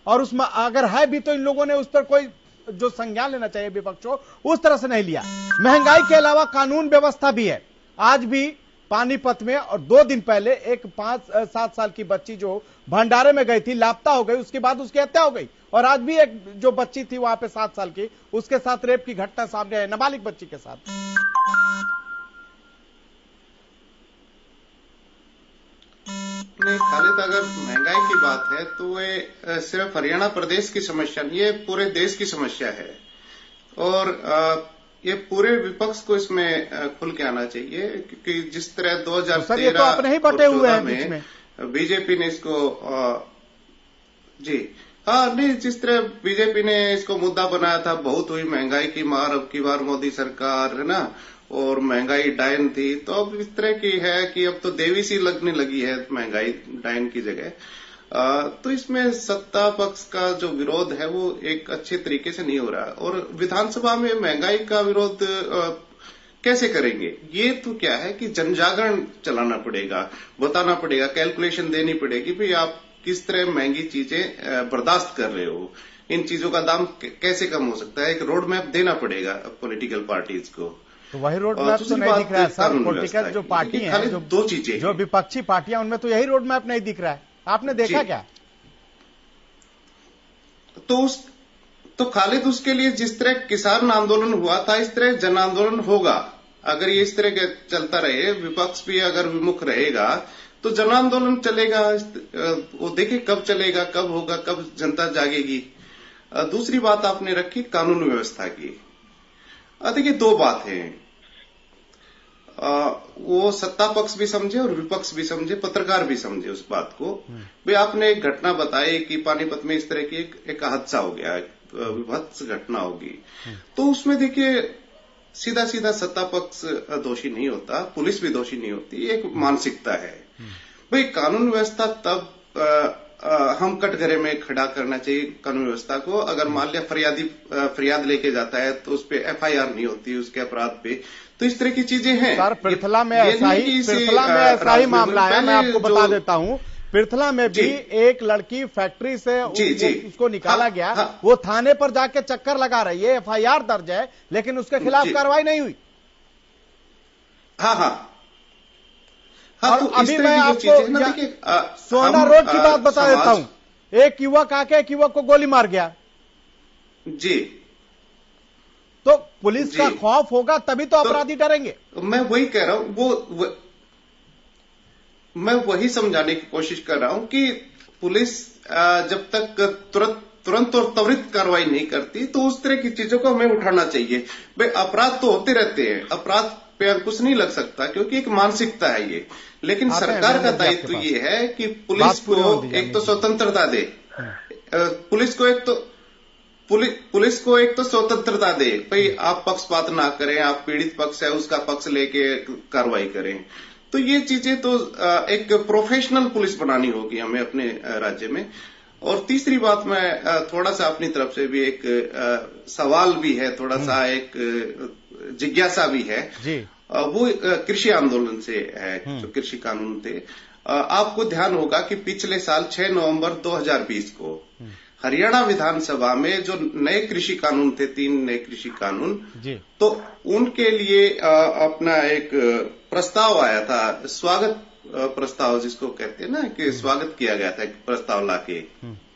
[SPEAKER 1] और उसमें अगर है भी तो इन लोगों ने उस पर कोई जो संज्ञान लेना चाहिए विपक्षों, उस तरह से नहीं लिया। महंगाई के अलावा कानून व्यवस्था भी है। आज भी पानीपत में, और 2 दिन पहले एक 5-7 साल की बच्ची जो भंडारे में गई थी, लापता हो गई, उसके बाद उसकी हत्या हो गई। और आज भी एक जो बच्ची थी वहां पे 7 साल की, उसके साथ रेप की घटना सामने है, नाबालिग बच्ची के साथ।
[SPEAKER 11] नहीं खालिद, अगर महंगाई की बात है तो ये सिर्फ हरियाणा प्रदेश की समस्या नहीं, ये पूरे देश की समस्या है। और ये पूरे विपक्ष को इसमें खुल के आना चाहिए, क्योंकि जिस तरह 2013
[SPEAKER 1] तो अपने ही बटे हुए हैं बीच में
[SPEAKER 11] बीजेपी ने इसको जी हाँ नहीं, जिस तरह बीजेपी ने इसको मुद्दा बनाया था, बहुत हुई महंगाई की मार, अब की बार मोदी सरकार, है ना, और महंगाई डायन थी, तो अब इस तरह की है कि अब तो देवी सी लगने लगी है महंगाई डायन की जगह। तो इसमें सत्ता पक्ष का जो विरोध है वो एक अच्छे तरीके से नहीं हो रहा है। और विधानसभा में महंगाई का विरोध कैसे करेंगे? ये तो क्या है कि जनजागरण चलाना पड़ेगा, बताना पड़ेगा, कैलकुलेशन देनी पड़ेगी, भाई आप किस तरह महंगी चीजें बर्दाश्त कर रहे हो, इन चीजों का दाम कैसे कम हो सकता है, एक रोड मैप देना पड़ेगा पॉलिटिकल पार्टीज को।
[SPEAKER 1] तो वही रोड मैप तो नहीं दिख रहा है सर। पॉलिटिकल जो पार्टी है, जो
[SPEAKER 11] 2 चीजें,
[SPEAKER 1] जो विपक्षी पार्टियां, उनमें तो यही रोड मैप नहीं दिख रहा है। आपने देखा क्या?
[SPEAKER 11] तो खालिद, उसके लिए जिस तरह किसान आंदोलन हुआ था, इस तरह जन आंदोलन होगा। अगर ये इस तरह के चलता रहे, विपक्ष भी अगर विमुख रहेगा, तो जन आंदोलन चलेगा। वो देखिए कब चलेगा, कब होगा, कब जनता जागेगी। दूसरी बात आपने रखी कानून व्यवस्था की। देखिए 2 बात है, वो सत्ता पक्ष भी समझे और विपक्ष भी समझे, पत्रकार भी समझे उस बात को। भाई आपने एक घटना बताई कि पानीपत में इस तरह की एक हादसा हो गया, विभत्स घटना होगी, तो उसमें देखिए सीधा सीधा सत्ता पक्ष दोषी नहीं होता, पुलिस भी दोषी नहीं होती, एक मानसिकता है। भाई कानून व्यवस्था तब हम कटघरे में खड़ा करना चाहिए कानून व्यवस्था को। अगर मान लिया फरियाद लेके जाता है तो उस पर FIR नहीं होती उसके अपराध पे, तो इस तरह की चीजें हैं।
[SPEAKER 1] सर पृथला में ऐसा ही मामला है, मैं आपको बता देता हूं। पृथला में भी एक लड़की फैक्ट्री से उसको निकाला गया, वो थाने पर जाके चक्कर लगा रही है, FIR दर्ज है, लेकिन उसके खिलाफ कार्रवाई नहीं हुई।
[SPEAKER 11] हाँ,
[SPEAKER 1] और
[SPEAKER 11] तो
[SPEAKER 1] अभी मैं आपको सोना रोड की बात बता देता हूं। एक युवक आके एक युवक को गोली मार गया
[SPEAKER 11] जी।
[SPEAKER 1] तो पुलिस का खौफ होगा तभी तो अपराधी डरेंगे।
[SPEAKER 11] मैं वही कह रहा हूं, मैं वही समझाने की कोशिश कर रहा हूं कि पुलिस जब तक तुरंत और त्वरित कार्रवाई नहीं करती, तो उस तरह की चीजों को हमें उठाना चाहिए। भाई अपराध तो होते रहते हैं, अपराध पे अंकुश नहीं लग सकता, क्योंकि एक मानसिकता है ये। लेकिन सरकार का दायित्व ये है कि पुलिस को एक तो स्वतंत्रता दे, पुलिस को एक तो स्वतंत्रता दे, भाई आप पक्षपात ना करें, आप पीड़ित पक्ष है उसका पक्ष लेके कार्रवाई करें। तो ये चीजें तो एक प्रोफेशनल पुलिस बनानी होगी हमें अपने राज्य में। और तीसरी बात, मैं थोड़ा सा अपनी तरफ से भी एक सवाल भी है, थोड़ा सा एक जिज्ञासा भी है जी। वो कृषि आंदोलन से है, जो कृषि कानून थे। आपको ध्यान होगा कि पिछले साल 6 नवंबर 2020 को हरियाणा विधानसभा में जो नए कृषि कानून थे, 3 नए कृषि कानून जी, तो उनके लिए अपना एक प्रस्ताव आया था, स्वागत प्रस्ताव जिसको कहते हैं ना, कि स्वागत किया गया था एक प्रस्ताव लाके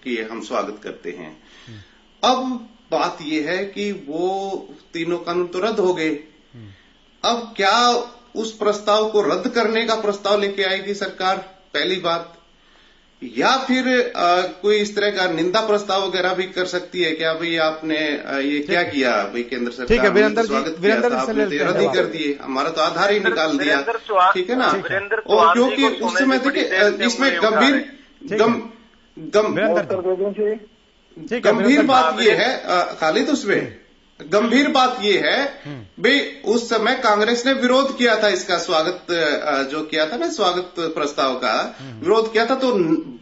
[SPEAKER 11] कि हम स्वागत करते हैं। अब बात यह है कि वो तीनों कानून तो रद्द हो गए। अब क्या उस प्रस्ताव को रद्द करने का प्रस्ताव लेके आएगी सरकार, पहली बात, या फिर कोई इस तरह का निंदा प्रस्ताव वगैरह भी कर सकती है क्या? भाई आपने ये क्या किया, भाई केंद्र सरकार
[SPEAKER 1] ठीक है, वीरेंद्र
[SPEAKER 11] स्वागत किया था, आपने रद्द ही कर दिए, हमारा तो आधार ही निकाल दिया, ठीक है ना। और क्योंकि उस समय देखिए इसमें गंभीर गंभीर बात ये है खालिद, उसमें गंभीर बात ये है भाई, उस समय कांग्रेस ने विरोध किया था इसका, स्वागत जो किया था ना, स्वागत प्रस्ताव का विरोध किया था, तो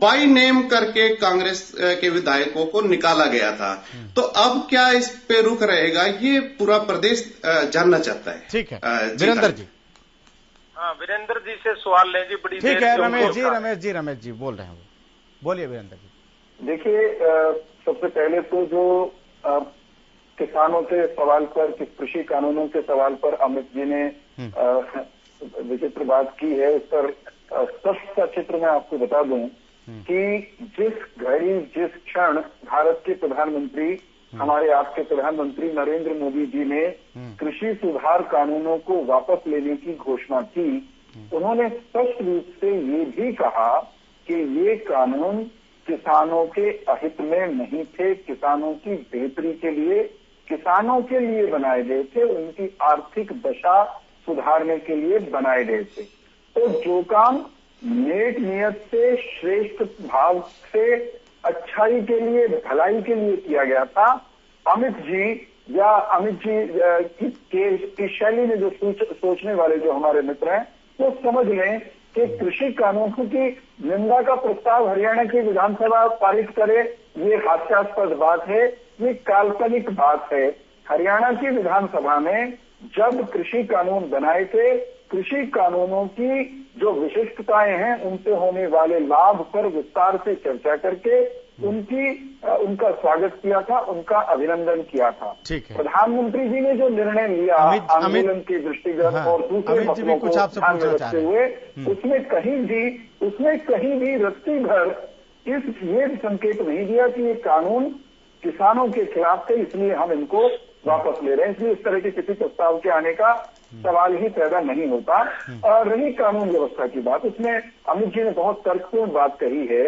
[SPEAKER 11] बाय नेम करके कांग्रेस के विधायकों को निकाला गया था। तो अब क्या इस पे रुख रहेगा, ये पूरा प्रदेश जानना चाहता है।
[SPEAKER 1] ठीक है वीरेंद्र जी।
[SPEAKER 6] हाँ, वीरेंद्र जी से सवाल लें जी, बड़ी
[SPEAKER 1] ठीक है रमेश जी बोल रहे हैं, बोलिए वीरेंद्र जी।
[SPEAKER 8] देखिए, सबसे पहले तो जो किसानों के सवाल पर, कृषि कानूनों के सवाल पर अमित जी ने विचित्र बात की है, उस पर स्पष्ट का चित्र मैं आपको बता दूं कि जिस घड़ी, जिस क्षण भारत के प्रधानमंत्री, हमारे आपके प्रधानमंत्री नरेंद्र मोदी जी ने कृषि सुधार कानूनों को वापस लेने की घोषणा की, उन्होंने स्पष्ट रूप से ये भी कहा कि ये कानून किसानों के अहित में नहीं थे, किसानों की बेहतरी के लिए, किसानों के लिए बनाए गए थे, उनकी आर्थिक दशा सुधारने के लिए बनाए गए थे। तो जो काम नेक नियत से, श्रेष्ठ भाव से, अच्छाई के लिए, भलाई के लिए किया गया था, अमित जी की शैली में जो सोचने वाले जो हमारे मित्र हैं, वो समझ लें कि कृषि कानूनों की निंदा का प्रस्ताव हरियाणा की विधानसभा पारित करे, ये हास्यास्पद बात है, ये काल्पनिक बात है। हरियाणा की विधानसभा में जब कृषि कानून बनाए थे, कृषि कानूनों की जो विशिष्टताएं हैं, उनसे होने वाले लाभ पर विस्तार से चर्चा करके उनका स्वागत किया था, उनका अभिनंदन किया था। प्रधानमंत्री जी ने जो निर्णय लिया आंदोलन के दृष्टिगत और दूसरे मसलों को ध्यान में रखते हुए, उसमें कहीं भी रत्ती भर ये संकेत नहीं दिया कि ये कानून किसानों के खिलाफ थे, इसलिए हम इनको वापस ले रहे हैं। इसलिए इस तरह के किसी प्रस्ताव के आने का सवाल ही पैदा नहीं होता। और रही कानून व्यवस्था की बात, उसमें अमित जी ने बहुत तर्कपूर्ण बात कही है।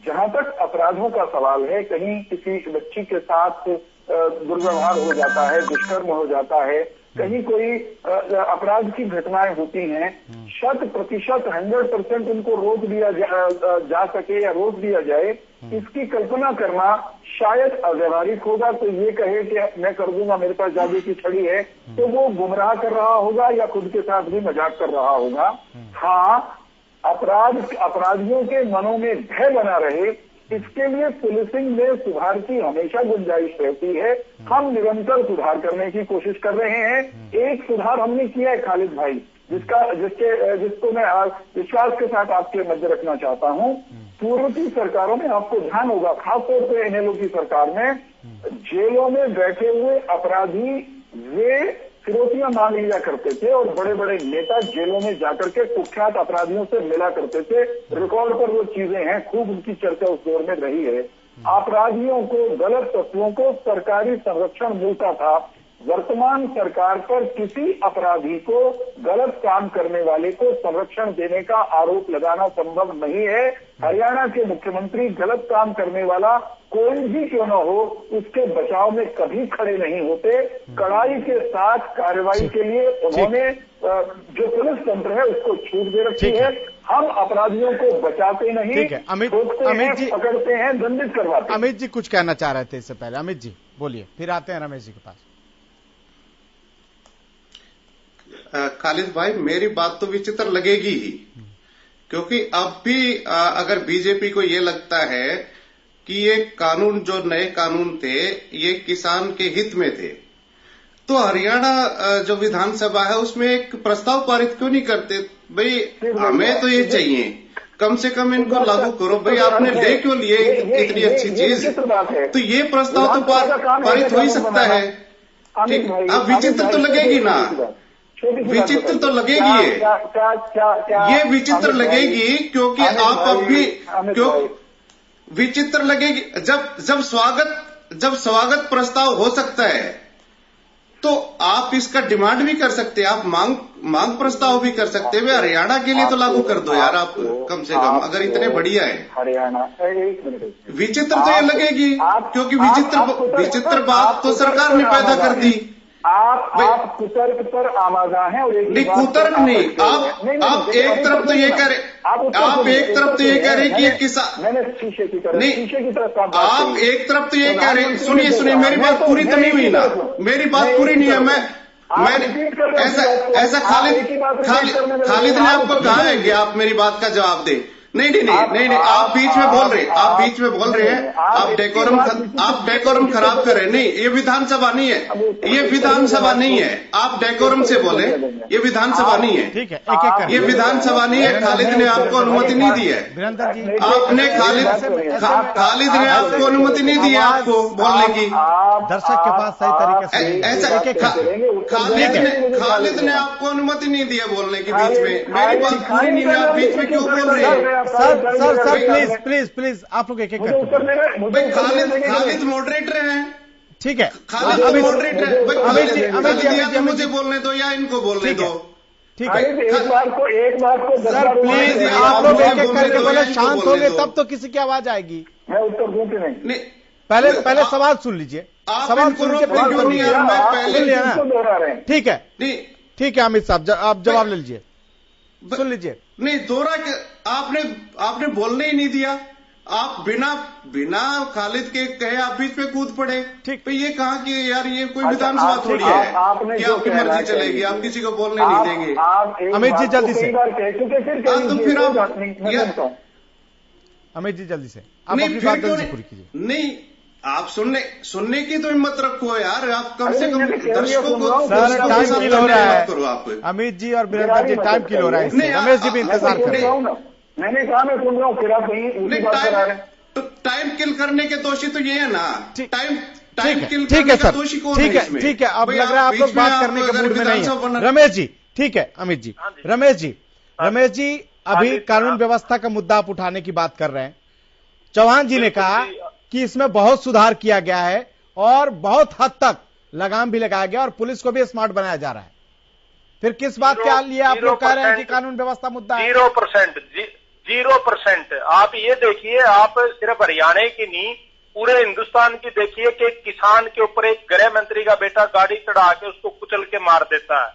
[SPEAKER 8] जहां तक अपराधों का सवाल है, कहीं किसी बच्ची के साथ दुर्व्यवहार हो जाता है, दुष्कर्म हो जाता है, कहीं कोई अपराध की घटनाएं होती हैं, 100% 100% उनको रोक दिया जा सके या रोक दिया जाए, इसकी कल्पना करना शायद अव्यवहारिक होगा। तो ये कहे कि मैं कर दूंगा, मेरे पास जादू की छड़ी है, तो वो गुमराह कर रहा होगा या खुद के साथ भी मजाक कर रहा होगा। हाँ, अपराधियों के मनों में भय बना रहे, इसके लिए पुलिसिंग में सुधार की हमेशा गुंजाइश रहती है। हम निरंतर सुधार करने की कोशिश कर रहे हैं। एक सुधार हमने किया है खालिद भाई, जिसको मैं विश्वास के साथ आपके मध्य रखना चाहता हूं। पूर्व की सरकारों में आपको ध्यान होगा, खासतौर पर इनेलो की सरकार में, जेलों में बैठे हुए अपराधी वे फिरौतियां मांग लिया करते थे और बड़े बड़े नेता जेलों में जाकर के कुख्यात अपराधियों से मिला करते थे। रिकॉर्ड पर वो चीजें हैं, खूब उनकी चर्चा उस दौर में रही है। अपराधियों को, गलत तत्वों को सरकारी संरक्षण मिलता था। वर्तमान सरकार पर किसी अपराधी को, गलत काम करने वाले को संरक्षण देने का आरोप लगाना संभव नहीं है। हरियाणा के मुख्यमंत्री गलत काम करने वाला कोई भी क्यों न हो, उसके बचाव में कभी खड़े नहीं होते। कड़ाई के साथ कार्रवाई के लिए उन्होंने जो पुलिस तंत्र है उसको छूट दे रखी है। हम अपराधियों को बचाते नहीं, अमित जी पकड़ते हैं, दंडित करवाते हैं।
[SPEAKER 1] अमित जी कुछ कहना चाह रहे थे इससे पहले, अमित जी बोलिए, फिर आते हैं रमेश जी के पास।
[SPEAKER 11] खालिद भाई, मेरी बात तो विचित्र लगेगी ही, क्योंकि अब भी अगर बीजेपी को ये लगता है कि ये कानून, जो नए कानून थे, ये किसान के हित में थे, तो हरियाणा जो विधानसभा है उसमें एक प्रस्ताव पारित क्यों नहीं करते? भाई हमें तो ये चाहिए, कम से कम इनको लागू करो। भाई आपने ले क्यों लिए इतनी अच्छी चीज, तो ये प्रस्ताव तो पारित हो ही सकता है। ठीक, अब विचित्र तो लगेगी ना, विचित्र तो लगेगी ये विचित्र लगेगी, क्योंकि आप अब भी, क्यों विचित्र लगेगी? जब स्वागत प्रस्ताव हो सकता है तो आप इसका डिमांड भी कर सकते हैं, आप मांग प्रस्ताव भी कर सकते हैं। हरियाणा के लिए तो लागू कर दो यार आप, कम से कम, अगर इतने बढ़िया है।
[SPEAKER 8] हरियाणा,
[SPEAKER 11] विचित्र तो ये लगेगी, क्योंकि विचित्र बात तो सरकार ने पैदा कर दी।
[SPEAKER 8] आप कुतर्क पर आमादा हैं और एक
[SPEAKER 11] नहीं, कुतर्क नहीं, आप एक तरफ तो ये कह रहे, आप एक तरफ तो ये कह रहे कि ये किसान,
[SPEAKER 8] मैंने शीशे की तरफ, शीशे की तरफ
[SPEAKER 11] आप एक तरफ तो ये कह रहे, सुनिए मेरी बात पूरी तो नहीं हुई ना, मेरी बात पूरी नहीं है। मैं ऐसा खालिद ने आपको कहा है कि आप मेरी बात का जवाब दें? नहीं, आप बीच में बोल रहे हैं, आप डेकोरम खराब कर रहे हैं। नहीं, ये विधानसभा नहीं है, ये विधानसभा नहीं है, आप डेकोरम से बोले, ये विधानसभा नहीं है।
[SPEAKER 1] ठीक है, एक
[SPEAKER 11] ये विधानसभा नहीं है। खालिद ने आपको अनुमति नहीं दी है, आपने खालिद ने आपको अनुमति नहीं दी है आपको बोलने की।
[SPEAKER 1] दर्शक के पास सही तरीके से
[SPEAKER 11] ऐसा खालिद ने आपको अनुमति नहीं दी है बोलने की बीच में। मेरी बात पूरी नहीं है, आप बीच में क्यों बोल रहे हैं?
[SPEAKER 1] सर प्लीज आप लोग एक करके
[SPEAKER 11] खालिद मॉडरेटर हैं।
[SPEAKER 1] ठीक है,
[SPEAKER 11] खालिद मॉडरेटर है। मुझे बोलने दो या इनको बोलने दो।
[SPEAKER 1] ठीक है,
[SPEAKER 8] एक बार को
[SPEAKER 1] सर प्लीज आप लोग एक करके बोले, शांत होंगे तब तो किसी की आवाज आएगी।
[SPEAKER 8] मैं उत्तर दूं कि नहीं?
[SPEAKER 1] पहले सवाल सुन लीजिए, सवाल सुन के
[SPEAKER 8] पहले।
[SPEAKER 1] ठीक है अमित साहब, आप जवाब ले लीजिए, सुन लीजिए।
[SPEAKER 11] नहीं, दोहरा के आपने बोलने ही नहीं दिया। आप बिना खालिद के कहे आप बीच में कूद पड़े।
[SPEAKER 1] ठीक,
[SPEAKER 11] ये कहा कि यार ये कोई विधानसभा थोड़ी है कि आपकी मर्जी चलेगी, आप किसी को बोलने नहीं देंगे।
[SPEAKER 1] अमित जी जल्दी से,
[SPEAKER 11] तो फिर आप
[SPEAKER 1] अमित जी जल्दी से आप अपनी बात जल्दी पूरी कीजिए।
[SPEAKER 11] नहीं, आप सुनने की तो हिम्मत रखो यार, आप कम से कम दर्शकों को।
[SPEAKER 1] सर टाइम किल हो रहा है, अमित जी और वीरेंद्र जी टाइम किल हो रहा है, रमेश जी भी इंतजार कर रहे हैं।
[SPEAKER 8] मैंने कहा मैं सुन रहा हूँ, फिर आप कहीं
[SPEAKER 11] तो टाइम किल करने के दोषी तो ये है ना, टाइम किल
[SPEAKER 1] ठीक है
[SPEAKER 11] करने का
[SPEAKER 1] सर,
[SPEAKER 11] दोषी कौन है इसमें?
[SPEAKER 1] ठीक है, अब लग रहा है आप लोग बात करने के मूड में नहीं है। रमेश जी ठीक है, अमित जी, रमेश जी अभी कानून व्यवस्था का मुद्दा आप उठाने की बात कर रहे हैं। चौहान जी ने कहा कि इसमें बहुत सुधार किया गया है और बहुत हद तक लगाम भी लगाया गया और पुलिस को भी स्मार्ट बनाया जा रहा है। फिर किस बात के लिए आप लोग कह रहे हैं कि कानून व्यवस्था मुद्दा है?
[SPEAKER 6] 0%। आप ये देखिए, आप सिर्फ हरियाणा की नहीं, पूरे हिंदुस्तान की देखिए कि किसान के ऊपर एक गृह मंत्री का बेटा गाड़ी चढ़ा के उसको कुचल के मार देता है।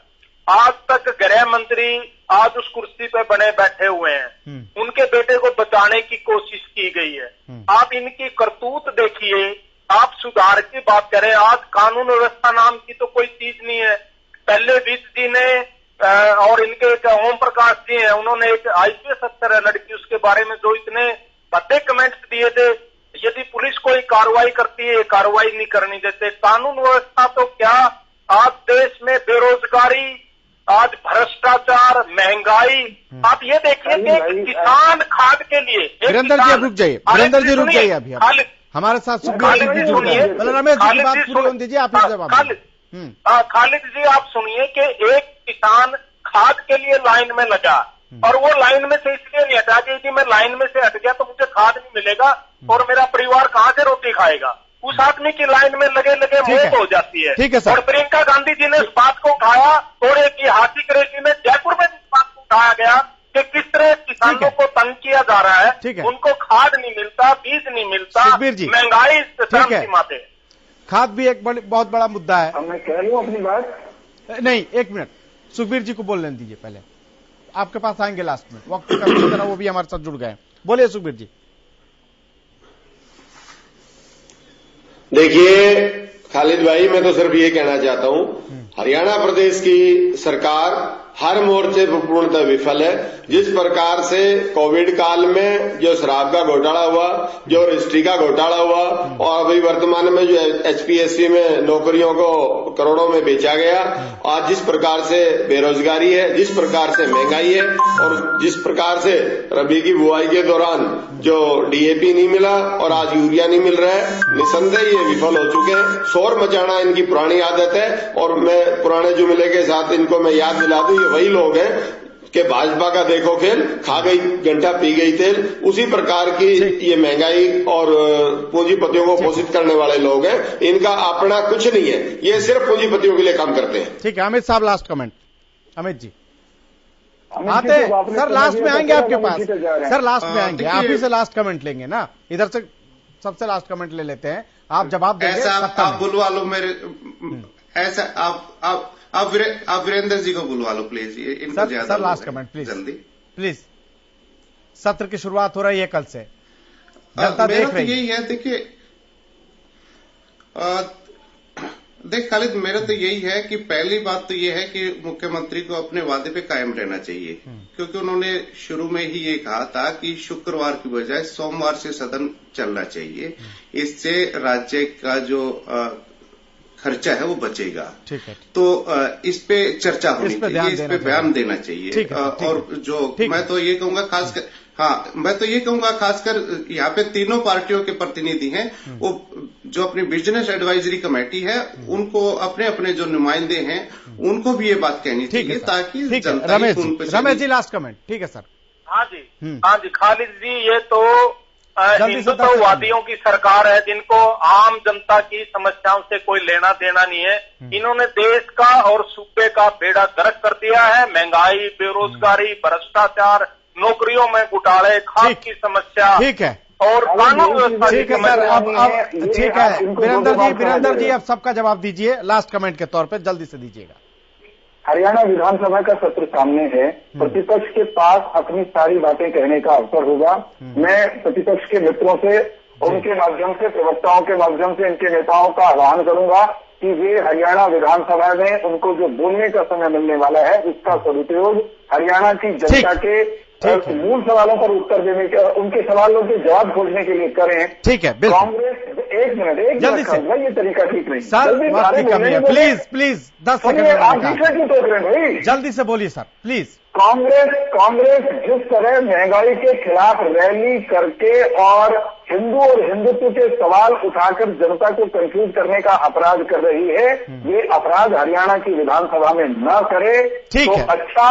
[SPEAKER 6] आज तक गृह मंत्री आज उस कुर्सी पे बने बैठे हुए हैं, उनके बेटे को बचाने की कोशिश की गई है। आप इनकी करतूत देखिए, आप सुधार की बात करें, आज कानून व्यवस्था नाम की तो कोई चीज नहीं है। पहले वित्त जी ने और इनके ओम प्रकाश जी हैं, उन्होंने एक IPS अफसर है लड़की, उसके बारे में जो इतने भद्दे कमेंट्स दिए थे। यदि पुलिस कोई कार्रवाई करती है, कार्रवाई नहीं करनी देते। कानून व्यवस्था तो क्या, आज देश में बेरोजगारी, आज भ्रष्टाचार, महंगाई, आप ये देखिए कि किसान खाद के लिए।
[SPEAKER 1] वीरेंद्र जी रुक जाइए, वीरेंद्र जी रुक जाइए, अभी हमारे साथ सुखबीर जी जुड़ गए। रमेश जी की बात पूरी होने दीजिए, आप जवाब।
[SPEAKER 6] खालिद जी आप सुनिए कि एक किसान खाद के लिए लाइन में लगा और वो लाइन में से इसलिए नहीं हटा कि मैं लाइन में से हट गया तो मुझे खाद नहीं मिलेगा और मेरा परिवार कहां से रोटी खाएगा। उस आदमी की लाइन में लगे मौत हो जाती है।
[SPEAKER 1] ठीक है सर।
[SPEAKER 6] और प्रियंका गांधी जी ने इस बात को उठाया, थोड़े की हाथी क्रेजी में जयपुर में इस बात को उठाया गया कि किस तरह किसानों को तंग किया जा रहा है, उनको खाद नहीं मिलता, बीज नहीं मिलता, महंगाई चरम सीमा पे।
[SPEAKER 1] खाद भी एक बहुत बड़ा मुद्दा है।
[SPEAKER 8] मैं कह लूं अपनी बात?
[SPEAKER 1] नहीं, एक मिनट, सुखबीर जी को बोलने दीजिए, पहले आपके पास आएंगे लास्ट में, वक्त की तरह वो भी हमारे साथ जुड़ गए। बोलिए सुखबीर जी।
[SPEAKER 10] देखिए खालिद भाई, मैं तो सिर्फ ये कहना चाहता हूं, हरियाणा प्रदेश की सरकार हर मोर्चे पर पूर्णतः विफल है। जिस प्रकार से कोविड काल में जो शराब का घोटाला हुआ, जो रजिस्ट्री का घोटाला हुआ और अभी वर्तमान में जो HPSC में नौकरियों को करोड़ों में बेचा गया, आज जिस प्रकार से बेरोजगारी है, जिस प्रकार से महंगाई है और जिस प्रकार से रबी की बुआई के दौरान जो DAP नहीं मिला और आज यूरिया नहीं मिल रहा है, निसंदेह ये विफल हो चुके हैं। शोर मचाना इनकी पुरानी आदत है और मैं पुराने जुमले के साथ इनको मैं याद दिला दूं, ये वही लोग हैं कि भाजपा का देखो खेल, खा गई घंटा पी गई तेल। उसी प्रकार की ये महंगाई और पूंजीपतियों को पोषित करने वाले लोग हैं। इनका अपना कुछ नहीं है, ये सिर्फ पूंजीपतियों के लिए काम करते हैं।
[SPEAKER 1] ठीक है, अमित साहब लास्ट कमेंट। अमित जी आते सर, लास्ट में आएंगे आपके पास सर, लास्ट में आएंगे, आप ही से लास्ट कमेंट लेंगे ना, इधर से सबसे लास्ट कमेंट ले लेते हैं, आप जवाब देंगे।
[SPEAKER 11] आप बुलवा लो मेरे, ऐसा आप वीरेंद्र जी को बुलवा लो प्लीज, इनको ज्यादा
[SPEAKER 1] सर लास्ट कमेंट प्लीज,
[SPEAKER 11] जल्दी
[SPEAKER 1] प्लीज। सत्र की शुरुआत हो रही है कल से, जनता देख रही है।
[SPEAKER 11] यही है, देखिए खालिद, मेरा तो यही है कि पहली बात तो ये है कि मुख्यमंत्री को अपने वादे पे कायम रहना चाहिए, क्योंकि उन्होंने शुरू में ही ये कहा था कि शुक्रवार की बजाय सोमवार से सदन चलना चाहिए, इससे राज्य का जो खर्चा है वो बचेगा।
[SPEAKER 1] ठीक है।
[SPEAKER 11] तो इस पे चर्चा होनी चाहिए, इस पे बयान देना चाहिए। और जो मैं तो ये कहूंगा खासकर, मैं तो ये कहूंगा खासकर यहाँ पे तीनों पार्टियों के प्रतिनिधि हैं, वो जो अपनी बिजनेस एडवाइजरी कमेटी है उनको अपने अपने जो नुमाइंदे हैं उनको भी ये बात कहनी चाहिए, ताकि जनता
[SPEAKER 1] रमेश जी लास्ट कमेंट। ठीक है सर।
[SPEAKER 6] हाँ जी खालिद जी, ये तो हिंदुत्ववादियों की सरकार है जिनको आम जनता की समस्याओं से कोई लेना देना नहीं है। इन्होंने देश का और सूबे का बेड़ा गर्क कर दिया है। महंगाई, बेरोजगारी, भ्रष्टाचार, नौकरियों में घोटाले, खाद की समस्या,
[SPEAKER 1] ठीक है,
[SPEAKER 6] और कानून व्यवस्था।
[SPEAKER 1] ठीक है सर, अब ठीक है वीरेंद्र जी अब सबका जवाब दीजिए लास्ट कमेंट के तौर पे, जल्दी से दीजिएगा।
[SPEAKER 8] हरियाणा विधानसभा का सत्र सामने है, प्रतिपक्ष के पास अपनी सारी बातें कहने का अवसर होगा। मैं प्रतिपक्ष के मित्रों से, उनके माध्यम से, प्रवक्ताओं के माध्यम से इनके नेताओं का आह्वान करूंगा कि वे हरियाणा विधानसभा में उनको जो बोलने का समय मिलने वाला है उसका सदुपयोग हरियाणा की जनता के मूल सवालों पर उत्तर देने के, उनके सवालों के जवाब खोजने के लिए करें।
[SPEAKER 1] ठीक है,
[SPEAKER 8] कांग्रेस एक मिनट
[SPEAKER 1] जल्दी से,
[SPEAKER 8] ये तरीका ठीक नहीं
[SPEAKER 1] सर, प्लीज 10 सेकंड जल्दी से बोलिए सर प्लीज।
[SPEAKER 8] कांग्रेस जिस तरह महंगाई के खिलाफ रैली करके और हिंदू और हिंदुत्व के सवाल उठाकर जनता को कंफ्यूज करने का अपराध कर रही है, ये अपराध हरियाणा की विधानसभा में न करे।
[SPEAKER 1] ठीक है,
[SPEAKER 8] अच्छा,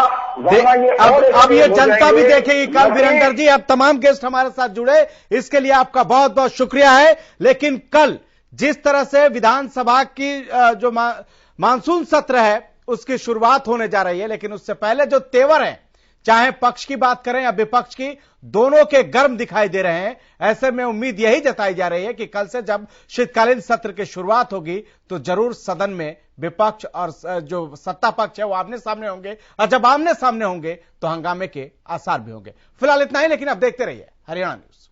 [SPEAKER 1] अब ये जनता भी देखेगी कल। वीरेंद्र जी, अब तमाम गेस्ट हमारे साथ जुड़े, इसके लिए आपका बहुत बहुत शुक्रिया है। लेकिन कल जिस तरह से विधानसभा की जो मानसून सत्र है उसकी शुरुआत होने जा रही है, लेकिन उससे पहले जो तेवर हैं, चाहे पक्ष की बात करें या विपक्ष की, दोनों के गर्म दिखाई दे रहे हैं। ऐसे में उम्मीद यही जताई जा रही है कि कल से जब शीतकालीन सत्र की शुरुआत होगी तो जरूर सदन में विपक्ष और जो सत्ता पक्ष है वो आमने सामने होंगे, और जब आमने सामने होंगे तो हंगामे के आसार भी होंगे। फिलहाल इतना ही, लेकिन अब देखते रहिए हरियाणा न्यूज।